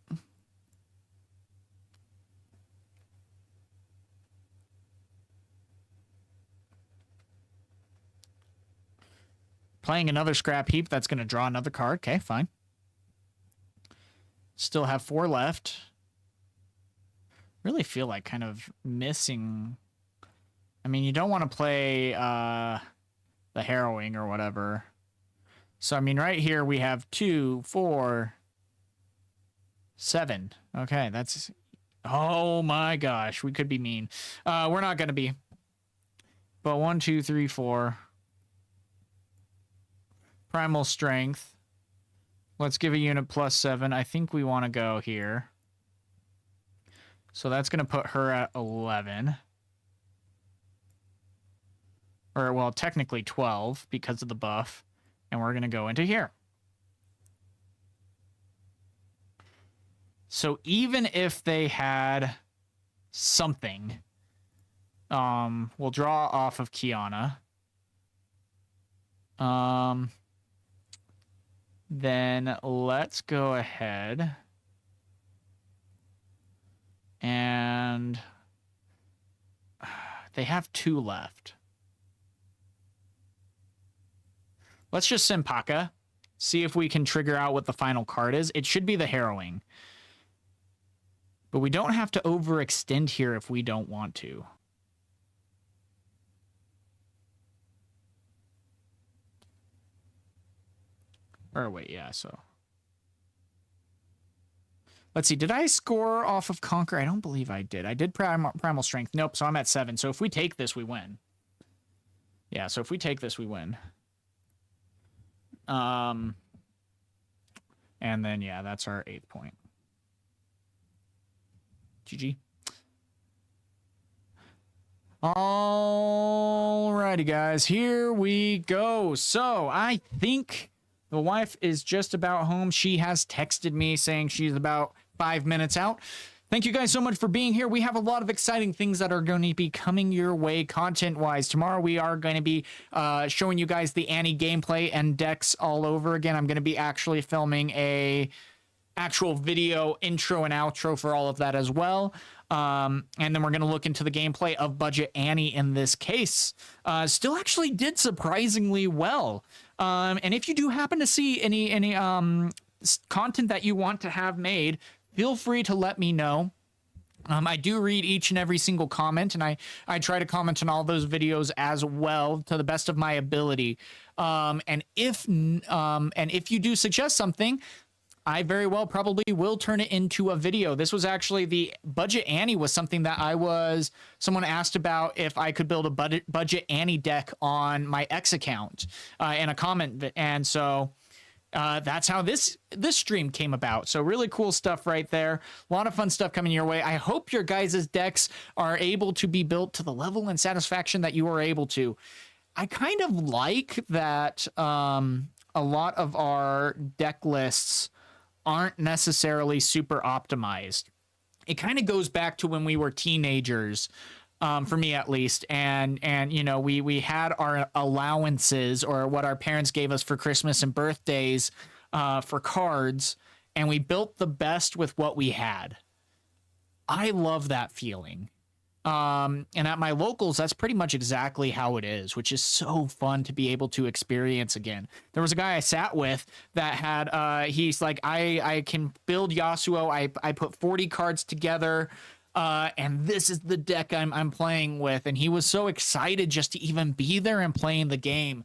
Playing another Scrap Heap, that's going to draw another card. Okay, fine. Still have 4 left. Really feel like kind of missing... I mean, you don't want to play the Harrowing or whatever. So, I mean, right here we have 2, 4, 7. Okay, that's... Oh my gosh, we could be mean. We're not going to be. But 1, 2, 3, 4. Primal Strength. Let's give a unit +7. I think we want to go here. So that's going to put her at 11. Or, well, technically 12 because of the buff. And we're going to go into here. So even if they had something, we'll draw off of Kiana. Then let's go ahead and they have 2 left. Let's just Simpaka, see if we can trigger out what the final card is. It should be the Harrowing. But we don't have to overextend here if we don't want to. Or wait, yeah, so. Let's see, did I score off of Conquer? I don't believe I did. I did Primal Strength. Nope, so I'm at 7. So if we take this, we win. Yeah, so if we take this, we win. And then, yeah, that's our 8th point. GG. Alrighty, guys, here we go. So I think the wife is just about home. She has texted me saying she's about 5 minutes out. Thank you guys so much for being here. We have a lot of exciting things that are going to be coming your way content-wise. Tomorrow we are going to be showing you guys the Annie gameplay and decks all over again. I'm going to be actually filming a actual video intro and outro for all of that as well. And then we're going to look into the gameplay of Budget Annie in this case. Still actually did surprisingly well. And if you do happen to see any content that you want to have made, feel free to let me know. I do read each and every single comment, and I try to comment on all those videos as well to the best of my ability. And if you do suggest something, I very well probably will turn it into a video. This was actually the Budget Annie was something that someone asked about if I could build a Budget Annie deck on my X account in a comment. And so that's how this stream came about. So really cool stuff right there. A lot of fun stuff coming your way. I hope your guys' decks are able to be built to the level and satisfaction that you are able to. I kind of like that a lot of our deck lists aren't necessarily super optimized. It kind of goes back to when we were teenagers, for me at least, and you know, we had our allowances, or what our parents gave us for Christmas and birthdays, for cards, and we built the best with what we had. I love that feeling. And at my locals, that's pretty much exactly how it is, which is so fun to be able to experience again. There was a guy I sat with that had, he's like, I can build Yasuo. I put 40 cards together, and this is the deck I'm playing with. And he was so excited just to even be there and playing the game.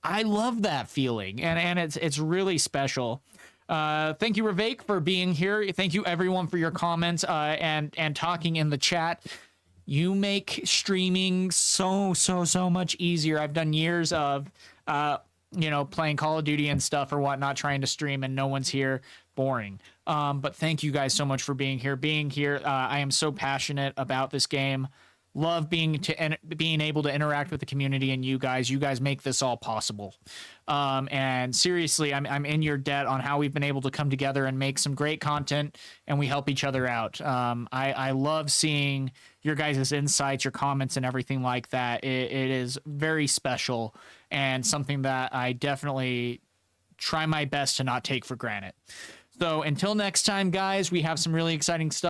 I love that feeling, and it's really special. Thank you, Ravake, for being here. Thank you, everyone, for your comments, and talking in the chat. You make streaming so much easier. I've done years of, you know, playing Call of Duty and stuff or whatnot, trying to stream, and no one's here. Boring. But thank you guys so much for being here. I am so passionate about this game. Love being able to interact with the community and you guys. You guys make this all possible. And seriously, I'm in your debt on how we've been able to come together and make some great content, and we help each other out. I love seeing your guys' insights, your comments, and everything like that. It is very special and something that I definitely try my best to not take for granted. So until next time, guys, we have some really exciting stuff.